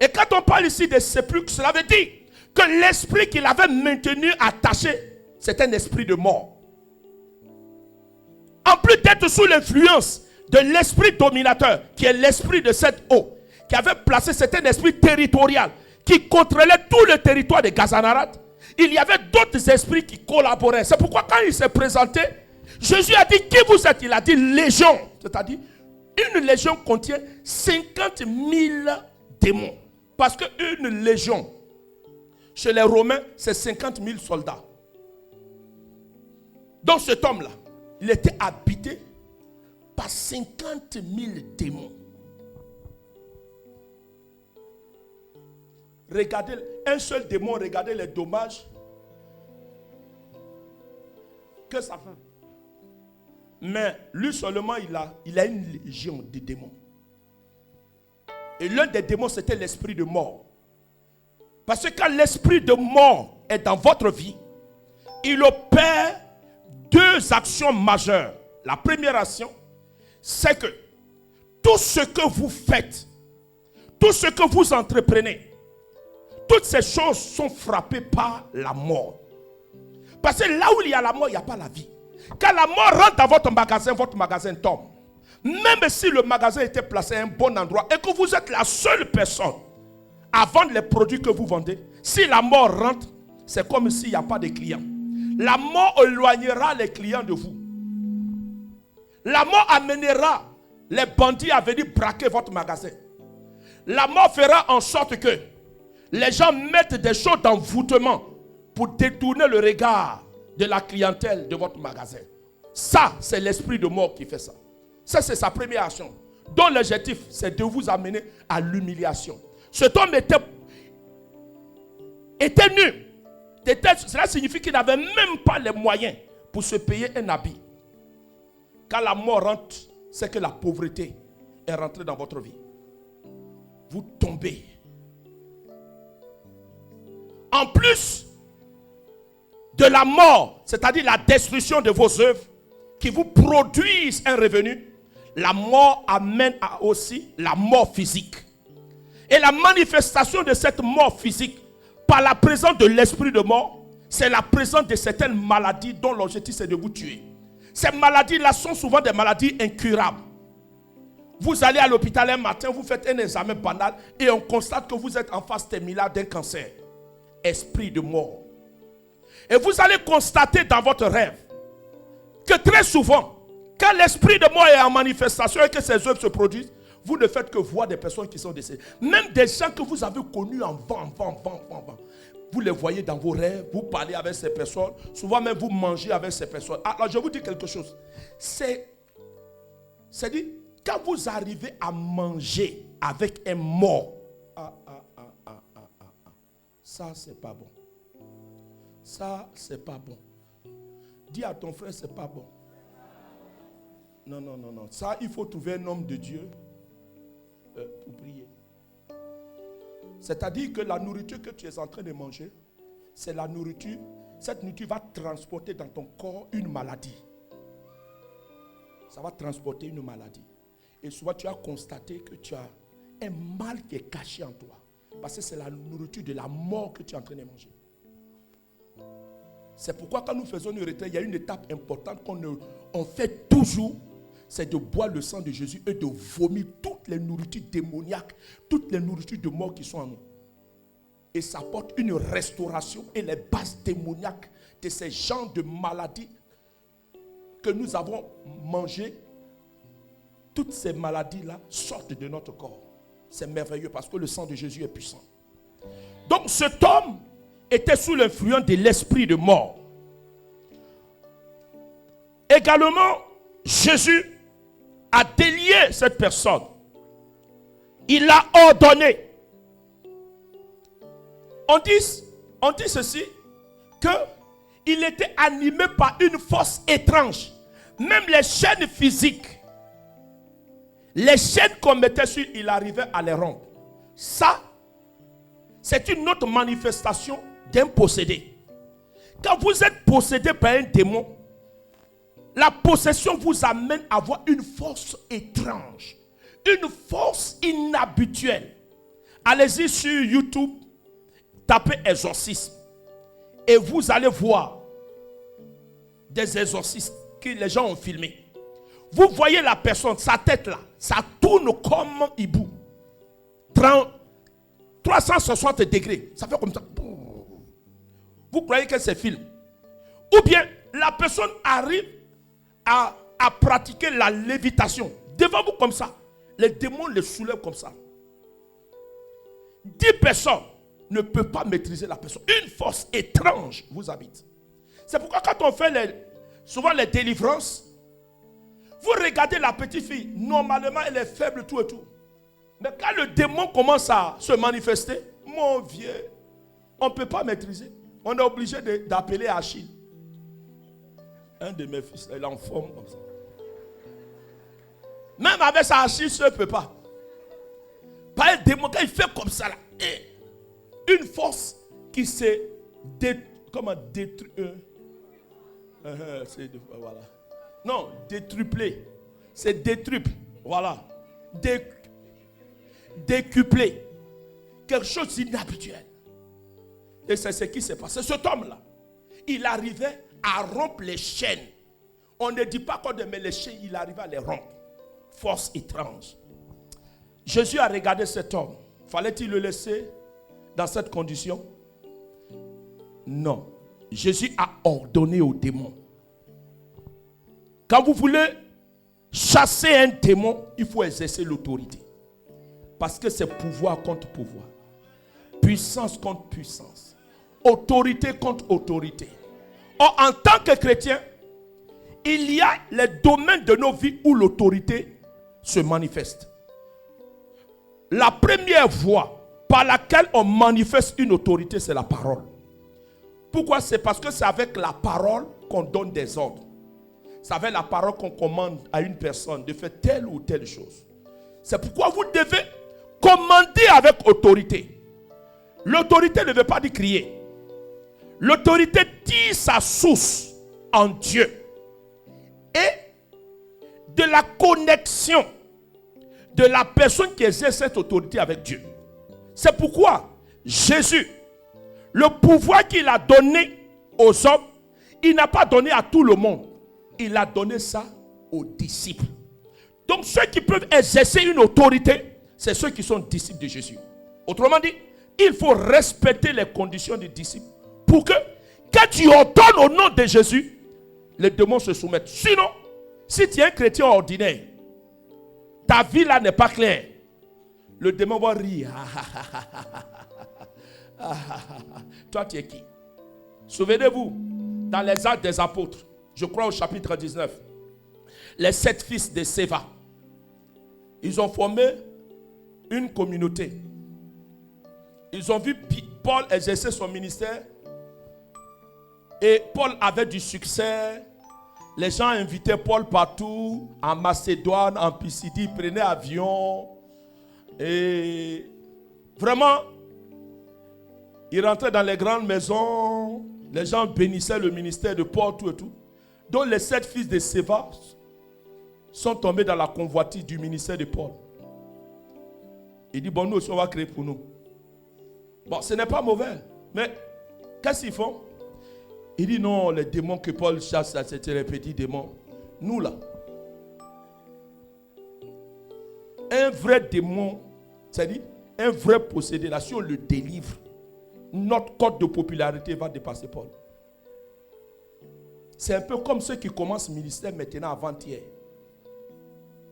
Et quand on parle ici de sépulcre, cela veut dire que l'esprit qu'il avait maintenu attaché, c'est un esprit de mort. En plus d'être sous l'influence de l'esprit dominateur, qui est l'esprit de cette eau, qui avait placé, c'était un esprit territorial, qui contrôlait tout le territoire de Gazanarat. Il y avait d'autres esprits qui collaboraient. C'est pourquoi quand il s'est présenté, Jésus a dit, qui vous êtes? Il a dit légion. C'est-à-dire, une légion contient 50 000 démons. Parce qu'une légion, chez les Romains, c'est 50 000 soldats. Donc cet homme-là, il était habité par 50 000 démons. Regardez, un seul démon, regardez les dommages que ça fait. Mais lui seulement, il a une légion de démons. Et l'un des démons, c'était l'esprit de mort. Parce que quand l'esprit de mort est dans votre vie, il opère deux actions majeures. La première action, c'est que tout ce que vous faites, tout ce que vous entreprenez, toutes ces choses sont frappées par la mort. Parce que là où il y a la mort, il n'y a pas la vie. Quand la mort rentre dans votre magasin tombe. Même si le magasin était placé à un bon endroit et que vous êtes la seule personne à vendre les produits que vous vendez, si la mort rentre, c'est comme s'il n'y a pas de clients. La mort éloignera les clients de vous. La mort amènera les bandits à venir braquer votre magasin. La mort fera en sorte que les gens mettent des choses d'envoûtement pour détourner le regard de la clientèle de votre magasin. Ça, c'est l'esprit de mort qui fait ça. Ça, c'est sa première action. Dont l'objectif, c'est de vous amener à l'humiliation. Cet homme était nu. Cela signifie qu'il n'avait même pas les moyens pour se payer un habit. Quand la mort rentre, c'est que la pauvreté est rentrée dans votre vie. Vous tombez. En plus, de la mort, c'est-à-dire la destruction de vos œuvres, qui vous produisent un revenu, la mort amène aussi la mort physique. Et la manifestation de cette mort physique, par la présence de l'esprit de mort, c'est la présence de certaines maladies dont l'objectif c'est de vous tuer. Ces maladies-là sont souvent des maladies incurables. Vous allez à l'hôpital un matin, vous faites un examen banal et on constate que vous êtes en phase terminale d'un cancer. Esprit de mort. Et vous allez constater dans votre rêve que très souvent, quand l'esprit de mort est en manifestation et que ses œuvres se produisent, vous ne faites que voir des personnes qui sont décédées. Même des gens que vous avez connus avant. Vous les voyez dans vos rêves, vous parlez avec ces personnes, souvent même vous mangez avec ces personnes. Alors je vous dis quelque chose. C'est-à-dire, quand vous arrivez à manger avec un mort, ça c'est pas bon. Ça c'est pas bon. Dis à ton frère c'est pas bon. Non. Ça il faut trouver un homme de Dieu pour prier. C'est-à-dire que la nourriture que tu es en train de manger, c'est la nourriture. Cette nourriture va transporter dans ton corps une maladie. Ça va transporter une maladie. Et souvent tu as constaté que tu as un mal qui est caché en toi. Parce que c'est la nourriture de la mort que tu es en train de manger. C'est pourquoi quand nous faisons une retraite, il y a une étape importante qu'on fait toujours. C'est de boire le sang de Jésus et de vomir toutes les nourritures démoniaques, toutes les nourritures de mort qui sont en nous. Et ça apporte une restauration et les bases démoniaques de ces genres de maladies que nous avons mangées. Toutes ces maladies-là sortent de notre corps. C'est merveilleux parce que le sang de Jésus est puissant. Donc cet homme était sous l'influence de l'esprit de mort. Également, Jésus a délié cette personne. Il a ordonné. On dit ceci, qu'il était animé par une force étrange. Même les chaînes physiques, les chaînes qu'on mettait sur, il arrivait à les rompre. Ça, c'est une autre manifestation d'un possédé. Quand vous êtes possédé par un démon, la possession vous amène à avoir une force étrange, une force inhabituelle. Allez-y sur YouTube, tapez exorcisme et vous allez voir des exorcistes que les gens ont filmés. Vous voyez la personne, sa tête là, ça tourne comme hibou. 360 degrés, ça fait comme ça. Vous croyez que c'est film? Ou bien la personne arrive à pratiquer la lévitation devant vous comme ça. Les démons les soulèvent comme ça. 10 personnes ne peuvent pas maîtriser la personne. Une force étrange vous habite. C'est pourquoi quand on fait souvent les délivrances, vous regardez la petite fille, normalement elle est faible tout et tout. Mais quand le démon commence à se manifester, mon vieux, on ne peut pas maîtriser. On est obligé d'appeler Achille. Un de mes fils, il est en forme comme ça. Même avec sa Achille, il ne peut pas. Par un démon, quand il fait comme ça, là, une force qui s'est détruite. Voilà. Non, détruplé. C'est détruple. Voilà. Décuplé. Quelque chose d'inhabituel. Et c'est ce qui s'est passé. Cet homme-là, il arrivait à rompre les chaînes. On ne dit pas qu'on met les chaînes, il arrivait à les rompre. Force étrange. Jésus a regardé cet homme. Fallait-il le laisser dans cette condition? Non. Jésus a ordonné aux démons. Quand vous voulez chasser un démon, il faut exercer l'autorité. Parce que c'est pouvoir contre pouvoir. Puissance contre puissance. Autorité contre autorité. Or, en tant que chrétien, il y a les domaines de nos vies où l'autorité se manifeste. La première voie par laquelle on manifeste une autorité, c'est la parole. Pourquoi? C'est parce que c'est avec la parole qu'on donne des ordres. C'est avec la parole qu'on commande à une personne de faire telle ou telle chose. C'est pourquoi vous devez commander avec autorité. L'autorité ne veut pas dire crier. L'autorité tire sa source en Dieu et de la connexion de la personne qui exerce cette autorité avec Dieu. C'est pourquoi Jésus, le pouvoir qu'il a donné aux hommes, il n'a pas donné à tout le monde. Il a donné ça aux disciples. Donc ceux qui peuvent exercer une autorité, c'est ceux qui sont disciples de Jésus. Autrement dit, il faut respecter les conditions des disciples pour que, quand tu ordonnes au nom de Jésus, les démons se soumettent. Sinon, si tu es un chrétien ordinaire, ta vie là n'est pas claire, le démon va rire. Toi, tu es qui? Souvenez-vous, dans les Actes des Apôtres, je crois au chapitre 19, les 7 fils de Séva, ils ont formé une communauté. Ils ont vu Paul exercer son ministère et Paul avait du succès. Les gens invitaient Paul partout, en Macédoine, en Pisidie, ils prenaient avion et vraiment, ils rentraient dans les grandes maisons, les gens bénissaient le ministère de Paul, tout et tout. Donc les 7 fils de Séva sont tombés dans la convoitise du ministère de Paul. Il dit, bon, nous aussi on va créer pour nous. Bon, ce n'est pas mauvais, mais qu'est-ce qu'ils font? Il dit, non, les démons que Paul chasse, c'était les petits démons. Nous là, un vrai démon, c'est-à-dire un vrai possédé, là, si on le délivre, notre cote de popularité va dépasser Paul. C'est un peu comme ceux qui commencent le ministère maintenant avant-hier.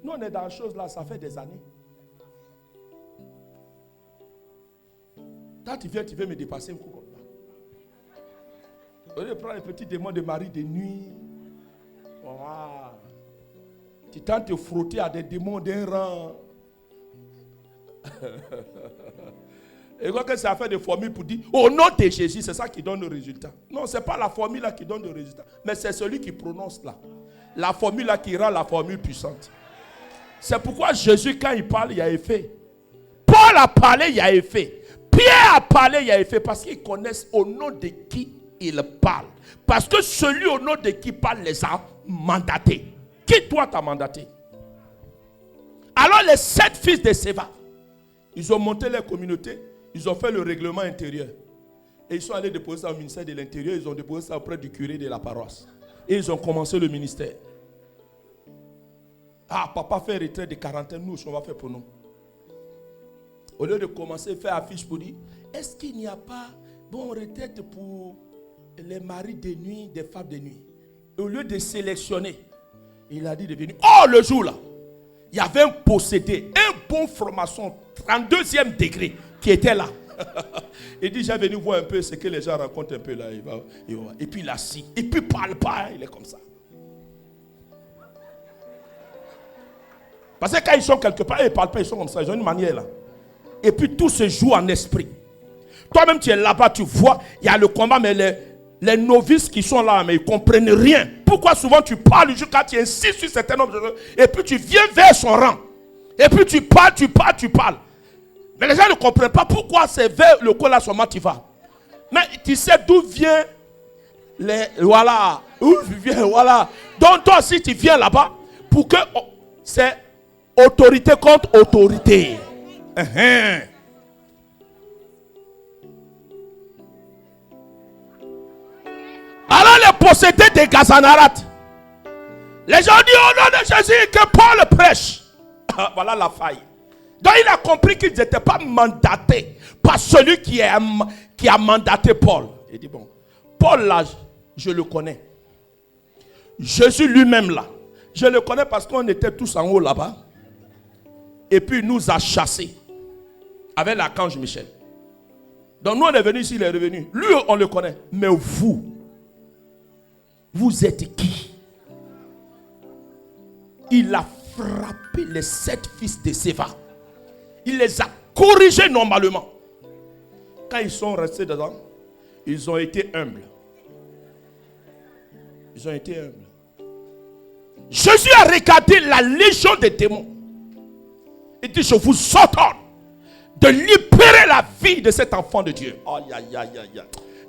Nous, on est dans la chose là, ça fait des années. Quand tu veux me dépasser un coup comme ça. Au lieu de prendre les petits démons de mari de nuit. Voilà. Tu tentes de te frotter à des démons d'un rang. Et quoi que c'est à faire des formules pour dire au nom de Jésus, c'est ça qui donne le résultat. Non, ce n'est pas la formule là qui donne le résultat, mais c'est celui qui prononce là. La formule là qui rend la formule puissante. C'est pourquoi Jésus, quand il parle, il y a effet. Paul a parlé, il y a effet. Pierre a parlé, il y a effet. Parce qu'ils connaissent au nom de qui il parle. Parce que celui au nom de qui parle les a mandatés. Qui toi t'a mandaté? Alors les 7 fils de Séva, ils ont monté leur communauté, ils ont fait le règlement intérieur. Et ils sont allés déposer ça au ministère de l'Intérieur, ils ont déposé ça auprès du curé de la paroisse. Et ils ont commencé le ministère. Ah, papa fait retraite de quarantaine, nous, on va faire pour nous. Au lieu de commencer à faire affiche pour dire, est-ce qu'il n'y a pas bon retraite pour les maris de nuit, des femmes de nuit? Au lieu de sélectionner, il a dit de venir. Oh, le jour là, il y avait un possédé, un bon franc-maçon, 32e degré, qui était là. Il dit, j'ai venu voir un peu ce que les gens racontent un peu là. Et puis il a assis. Et puis il ne parle pas, il est comme ça. Parce que quand ils sont quelque part, ils ne parlent pas, ils sont comme ça, ils ont une manière là. Et puis tout se joue en esprit. Toi-même tu es là-bas, tu vois, il y a le combat, mais les novices qui sont là, mais ils ne comprennent rien. Pourquoi souvent tu parles quand tu insistes sur certains nombres de choses, et puis tu viens vers son rang. Et puis tu parles. Mais les gens ne comprennent pas pourquoi c'est vers le col là seulement tu vas. Mais tu sais d'où vient voilà. Où vient, voilà. Donc toi aussi tu viens là-bas pour que c'est autorité contre autorité. Alors les possédés de Gazanarat, les gens disent au nom de Jésus que Paul prêche. Voilà la faille. Donc il a compris qu'ils n'étaient pas mandatés par celui qui a mandaté Paul. Il dit bon, Paul là, je le connais. Jésus lui-même là, je le connais parce qu'on était tous en haut là-bas. Et puis il nous a chassés avec l'archange Michel. Donc nous on est venus ici, il est revenu. Lui on le connaît. Mais vous êtes qui? Il a frappé les 7 fils de Séva. Il les a corrigés normalement. Quand ils sont restés dedans, ils ont été humbles. Ils ont été humbles. Jésus a regardé la légion des démons. Il dit, je vous ordonne de libérer la vie de cet enfant de Dieu. Aïe, aïe, aïe, aïe.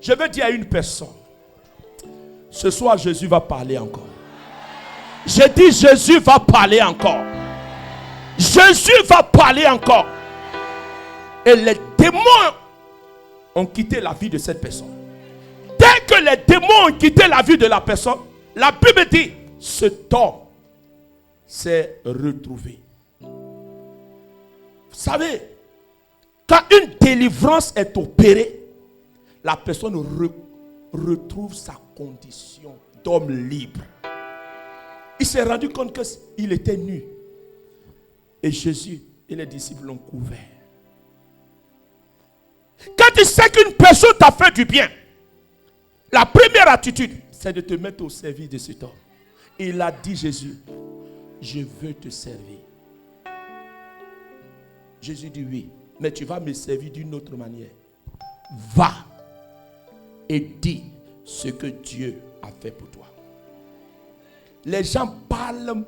Je vais dire à une personne, ce soir Jésus va parler encore. Je dis Jésus va parler encore. Jésus va parler encore. Et les démons ont quitté la vie de cette personne. Dès que les démons ont quitté la vie de la personne, la Bible dit, cet homme s'est retrouvé. Vous savez, quand une délivrance est opérée, la personne retrouve sa condition d'homme libre. Il s'est rendu compte qu'il était nu. Et Jésus et les disciples l'ont couvert. Quand tu sais qu'une personne t'a fait du bien, la première attitude, c'est de te mettre au service de cet homme. Et il a dit, Jésus, je veux te servir. Jésus dit oui, mais tu vas me servir d'une autre manière. Va et dis ce que Dieu a fait pour toi. Les gens parlent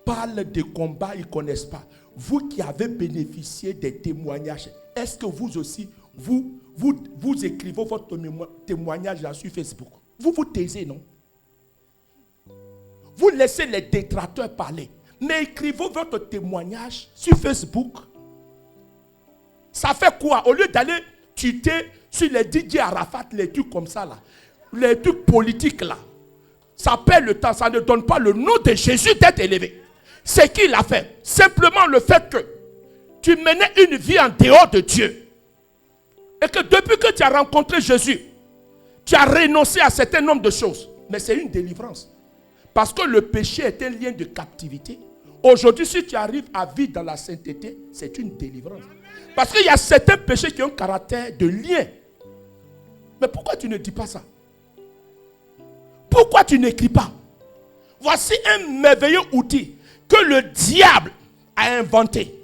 de combats, ils ne connaissent pas. Vous qui avez bénéficié des témoignages, est-ce que vous aussi, vous écrivez votre témoignage là sur Facebook? Vous vous taisez, non? Vous laissez les détracteurs parler. Mais écrivez votre témoignage sur Facebook. Ça fait quoi? Au lieu d'aller tuer sur les DJ Arafat, les trucs comme ça là, les trucs politiques là, ça perd le temps, ça ne donne pas le nom de Jésus d'être élevé. C'est qu'il a fait. Simplement le fait que tu menais une vie en dehors de Dieu. Et que depuis que tu as rencontré Jésus, tu as renoncé à un certain nombre de choses. Mais c'est une délivrance. Parce que le péché est un lien de captivité. Aujourd'hui, si tu arrives à vivre dans la sainteté, c'est une délivrance. Parce qu'il y a certains péchés qui ont un caractère de lien. Mais pourquoi tu ne dis pas ça? Pourquoi tu n'écris pas? Voici un merveilleux outil que le diable a inventé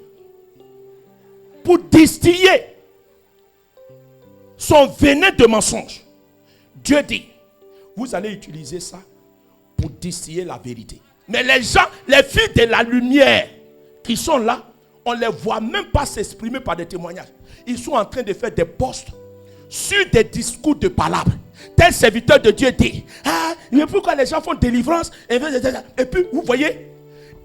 pour distiller son venin de mensonge. Dieu dit, vous allez utiliser ça pour distiller la vérité. Mais les gens, les filles de la lumière qui sont là, on ne les voit même pas s'exprimer par des témoignages. Ils sont en train de faire des posts sur des discours de palabres. Tel serviteur de Dieu dit, ah, mais pourquoi les gens font délivrance? Et puis, vous voyez,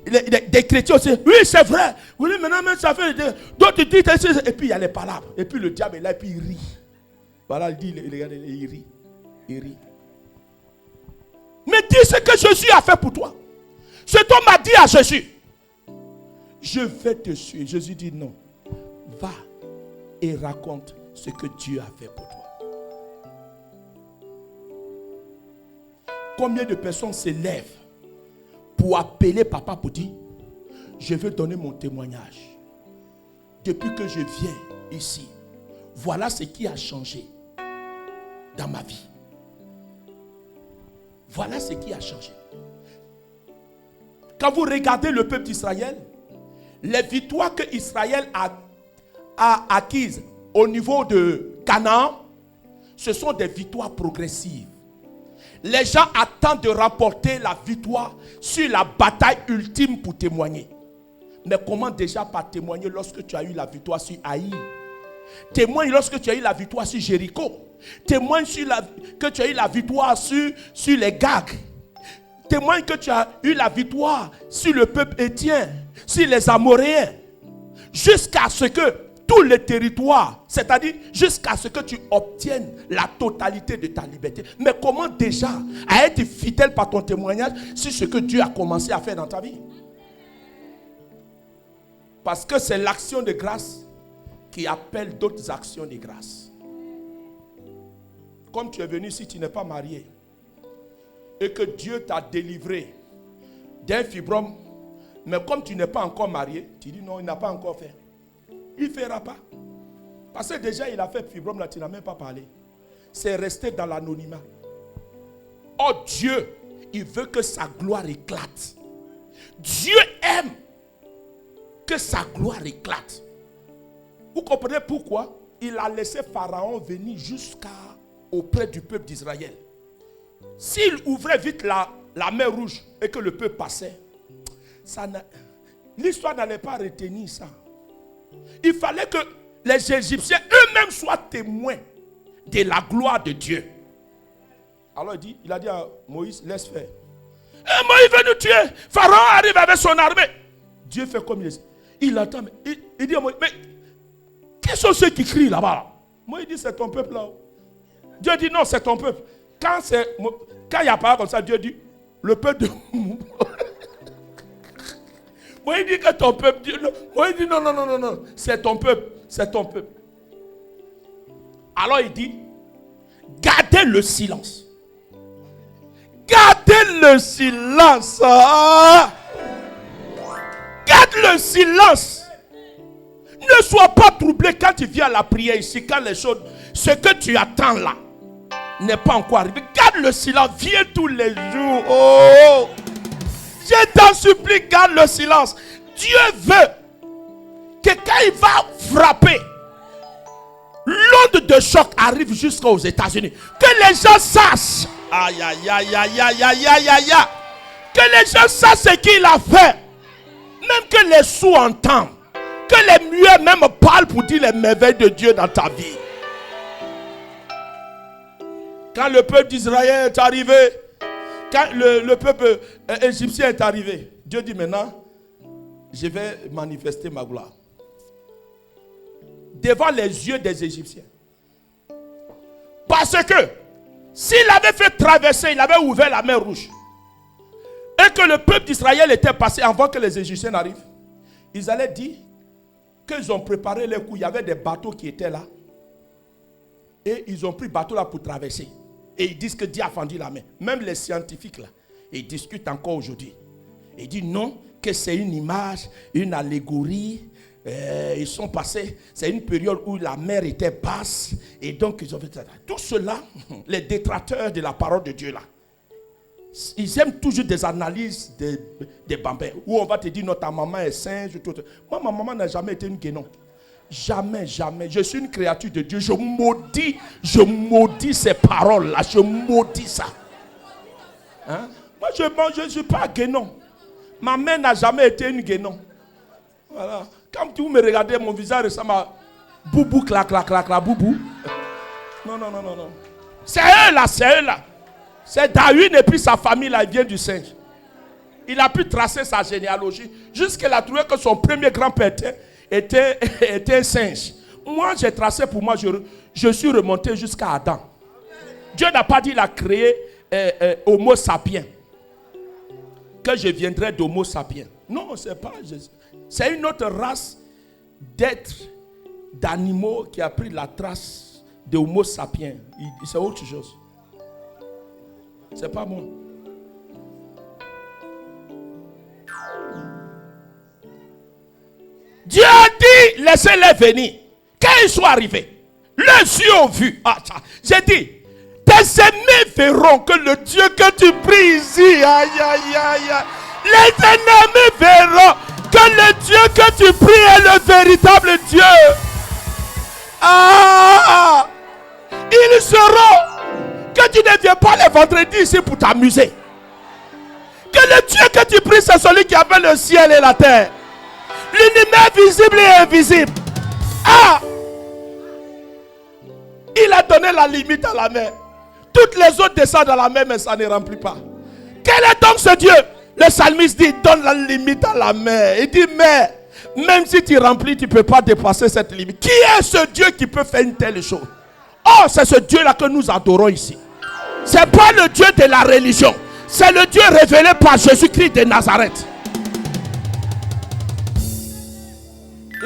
des chrétiens aussi, oui, c'est vrai. Oui, maintenant, ça fait d'autres disent, et puis il y a les palabres. Et puis le diable est là, et puis il rit. Voilà, il dit, regardez, il rit. Il rit. Mais dis ce que Jésus a fait pour toi. Cet homme a dit à Jésus, je vais te suivre. Jésus dit non. Va et raconte ce que Dieu a fait pour toi. Combien de personnes se lèvent pour appeler papa pour dire, je veux donner mon témoignage. Depuis que je viens ici, voilà ce qui a changé dans ma vie. Voilà ce qui a changé. Quand vous regardez le peuple d'Israël, les victoires que Israël a acquises au niveau de Canaan, ce sont des victoires progressives. Les gens attendent de remporter la victoire sur la bataille ultime pour témoigner. Mais comment déjà pas témoigner lorsque tu as eu la victoire sur Haï? Témoigne lorsque tu as eu la victoire sur Jéricho. Témoigne que tu as eu la victoire sur les Gags. Témoigne que tu as eu la victoire sur le peuple héthien, sur les Amoréens. Jusqu'à ce que tous les territoires, c'est-à-dire jusqu'à ce que tu obtiennes la totalité de ta liberté. Mais comment déjà à être fidèle par ton témoignage sur ce que Dieu a commencé à faire dans ta vie? Parce que c'est l'action de grâce qui appelle d'autres actions de grâce. Comme tu es venu ici, tu n'es pas marié et que Dieu t'a délivré d'un fibrome, mais comme tu n'es pas encore marié, tu dis non, il n'a pas encore fait. Il ne fera pas. Parce que déjà, il a fait fibrome, là, tu n'as même pas parlé. C'est resté dans l'anonymat. Oh Dieu, il veut que sa gloire éclate. Dieu aime que sa gloire éclate. Vous comprenez pourquoi il a laissé Pharaon venir auprès du peuple d'Israël. S'il ouvrait vite la mer rouge et que le peuple passait, l'histoire n'allait pas retenir ça. Il fallait que les Égyptiens eux-mêmes soient témoins de la gloire de Dieu. Alors il a dit à Moïse, laisse faire. Et Moïse veut nous tuer. Pharaon arrive avec son armée. Dieu fait comme il est. Il attend. Il dit à Moïse, mais qui sont ceux qui crient là-bas? Moïse dit, c'est ton peuple là. Dieu dit, non, c'est ton peuple. Quand il y a pas comme ça, Dieu dit, le peuple de... Moïse dit que ton peuple... Moïse dit, non, c'est ton peuple, c'est ton peuple. Alors il dit, gardez le silence. Gardez le silence. Garde le silence. Ne sois pas troublé quand tu viens à la prière ici, quand les choses, ce que tu attends là, n'est pas encore arrivé. Garde le silence, viens tous les jours. Oh, je t'en supplie, garde le silence. Dieu veut que quand il va frapper, l'onde de choc arrive jusqu'aux États-Unis. Que les gens sachent. Aïe, aïe, aïe, aïe, aïe, aïe, aïe, aïe. Que les gens sachent ce qu'il a fait. Même que les sourds entendent. Que les muets même parlent pour dire les merveilles de Dieu dans ta vie. Quand le peuple d'Israël est arrivé, quand le peuple égyptien est arrivé, Dieu dit maintenant, je vais manifester ma gloire. Devant les yeux des Égyptiens. Parce que, s'il avait fait traverser, il avait ouvert la mer rouge, et que le peuple d'Israël était passé avant que les Égyptiens n'arrivent, ils allaient dire qu'ils ont préparé les coups. Il y avait des bateaux qui étaient là. Et ils ont pris le bateau là pour traverser. Et ils disent que Dieu a fendu la mer. Même les scientifiques là, ils discutent encore aujourd'hui. Ils disent non, que c'est une image, une allégorie. Ils sont passés, c'est une période où la mer était basse. Et donc ils ont fait ça. Tout cela, les détracteurs de la parole de Dieu là, ils aiment toujours des analyses des bambins. Où on va te dire, non, ta maman est singe. Moi, ma maman n'a jamais été une guénon. Jamais, jamais. Je suis une créature de Dieu. Je maudis ces paroles-là. Je maudis ça. Hein? Moi, je ne suis pas guénon. Ma mère n'a jamais été une guénon. Voilà. Quand vous me regardez, mon visage ressemble à boubou, clac, clac, clac, clac, boubou. Non. C'est eux là, c'est eux là. C'est David et puis sa famille là, il vient du singe. Il a pu tracer sa généalogie jusqu'à la trouver que son premier grand-père était un singe. Moi, j'ai tracé pour moi, je suis remonté jusqu'à Adam. Dieu n'a pas dit qu'il a créé Homo sapiens. Que je viendrai d'Homo sapiens. Non, c'est pas Jésus. C'est une autre race d'êtres, d'animaux qui a pris la trace de Homo sapiens. C'est autre chose. C'est pas moi. Dieu a dit, laissez-les venir. Quand ils sont arrivés, les yeux ont vu. J'ai dit, tes ennemis verront que le Dieu que tu pries ici, aïe, aïe, aïe, les ennemis verront que le Dieu que tu pries est le véritable Dieu. Ils sauront que tu ne viens pas les vendredis ici pour t'amuser. Que le Dieu que tu pries, c'est celui qui a fait le ciel et la terre. L'univers visible et invisible. Il a donné la limite à la mer. Toutes les autres descendent dans la mer, mais ça ne remplit pas. Quel est donc ce Dieu? Le psalmiste dit, donne la limite à la mer. Il dit, mais même si tu remplis, tu ne peux pas dépasser cette limite. Qui est ce Dieu qui peut faire une telle chose? Oh, c'est ce Dieu-là que nous adorons ici. Ce n'est pas le Dieu de la religion. C'est le Dieu révélé par Jésus-Christ de Nazareth.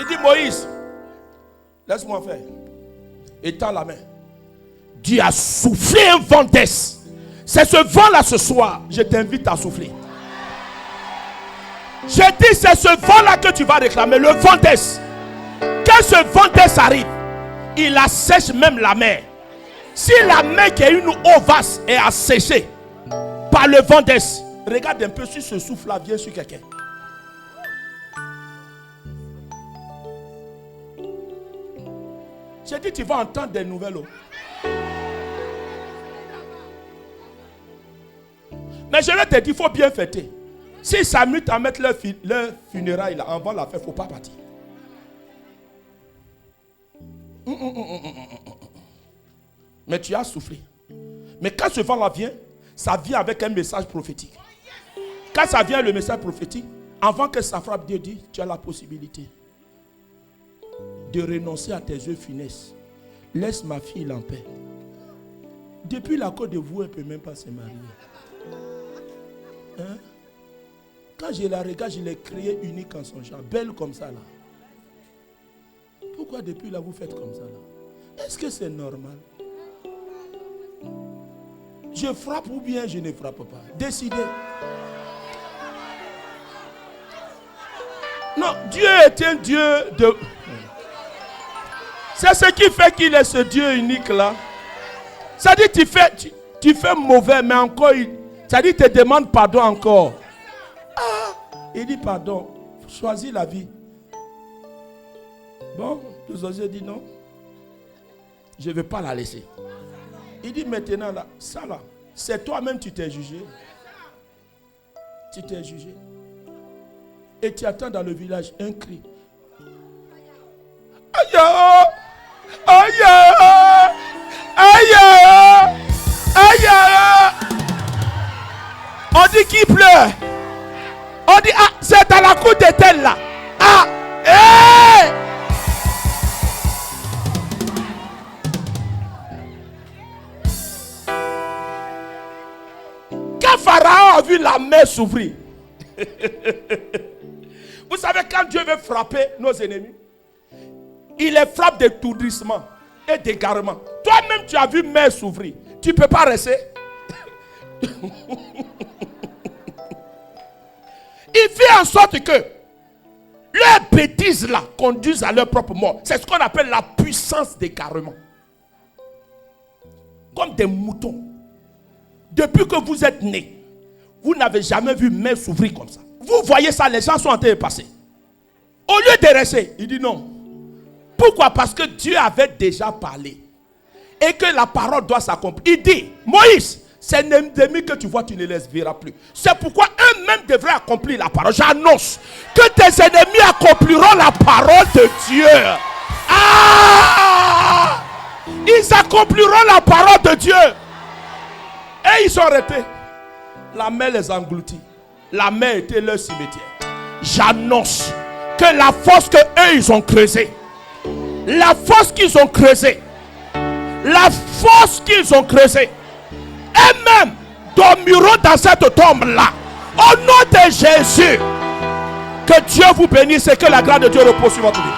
Il dit, Moïse, laisse-moi faire. Étends la main. Dieu a soufflé un vent d'est. C'est ce vent-là ce soir. Je t'invite à souffler. Je dis, c'est ce vent-là que tu vas réclamer. Le vent d'est. Quand ce vent d'est arrive, il assèche même la mer. Si la mer qui est une eau vaste est asséchée par le vent d'est, regarde un peu si ce souffle-là vient sur quelqu'un. J'ai dit, tu vas entendre des nouvelles eaux. Mais je vais te dire, il faut bien fêter. Si ça s'amusent à mettre leur funérailles là, avant la fête, il ne faut pas partir. Mais tu as soufflé. Mais quand ce vent-là vient, ça vient avec un message prophétique. Quand ça vient, le message prophétique, avant que ça frappe, Dieu dit, tu as la possibilité de renoncer à tes yeux finesses. Laisse ma fille en paix. Depuis la Côte d'Ivoire, elle ne peut même pas se marier. Hein? Quand je la regarde, je l'ai créée unique en son genre, belle comme ça là. Pourquoi depuis là vous faites comme ça là? Est-ce que c'est normal? Je frappe ou bien je ne frappe pas? Décidez. Non, Dieu est un Dieu de... C'est ce qui fait qu'il est ce Dieu unique là. Ça dit tu fais mauvais, mais encore, ça dit te demande pardon encore. Ah, il dit pardon, choisis la vie. Bon, tous os dit non. Je ne vais pas la laisser. Il dit maintenant là, ça là, c'est toi-même tu t'es jugé. Tu t'es jugé. Et tu attends dans le village un cri. Aïe! Aïe! Aïe! Aïe! On dit qu'il pleure. On dit, ah, c'est dans la cour de tel là. Ah! Hey! Quand Pharaon a vu la mer s'ouvrir, vous savez, quand Dieu veut frapper nos ennemis, il les frappe d'étourdissement et d'égarement. Toi-même, tu as vu mer s'ouvrir. Tu ne peux pas rester. Il fait en sorte que leurs bêtises là conduisent à leur propre mort. C'est ce qu'on appelle la puissance d'égarement. Comme des moutons. Depuis que vous êtes nés, vous n'avez jamais vu mer s'ouvrir comme ça. Vous voyez ça, les gens sont en train de passer. Au lieu de rester, il dit non. Pourquoi? Parce que Dieu avait déjà parlé. Et que la parole doit s'accomplir. Il dit, Moïse, c'est un ennemi que tu vois, tu ne les verras plus. C'est pourquoi eux-mêmes devraient accomplir la parole. J'annonce que tes ennemis accompliront la parole de Dieu. Ah! Ils accompliront la parole de Dieu. Et ils sont arrêtés. La mer les engloutit. La mer était leur cimetière. J'annonce que la fosse que eux ils ont creusée, la fosse qu'ils ont creusée, eux-mêmes dormiront dans cette tombe-là. Au nom de Jésus, que Dieu vous bénisse et que la grâce de Dieu repose sur votre vie.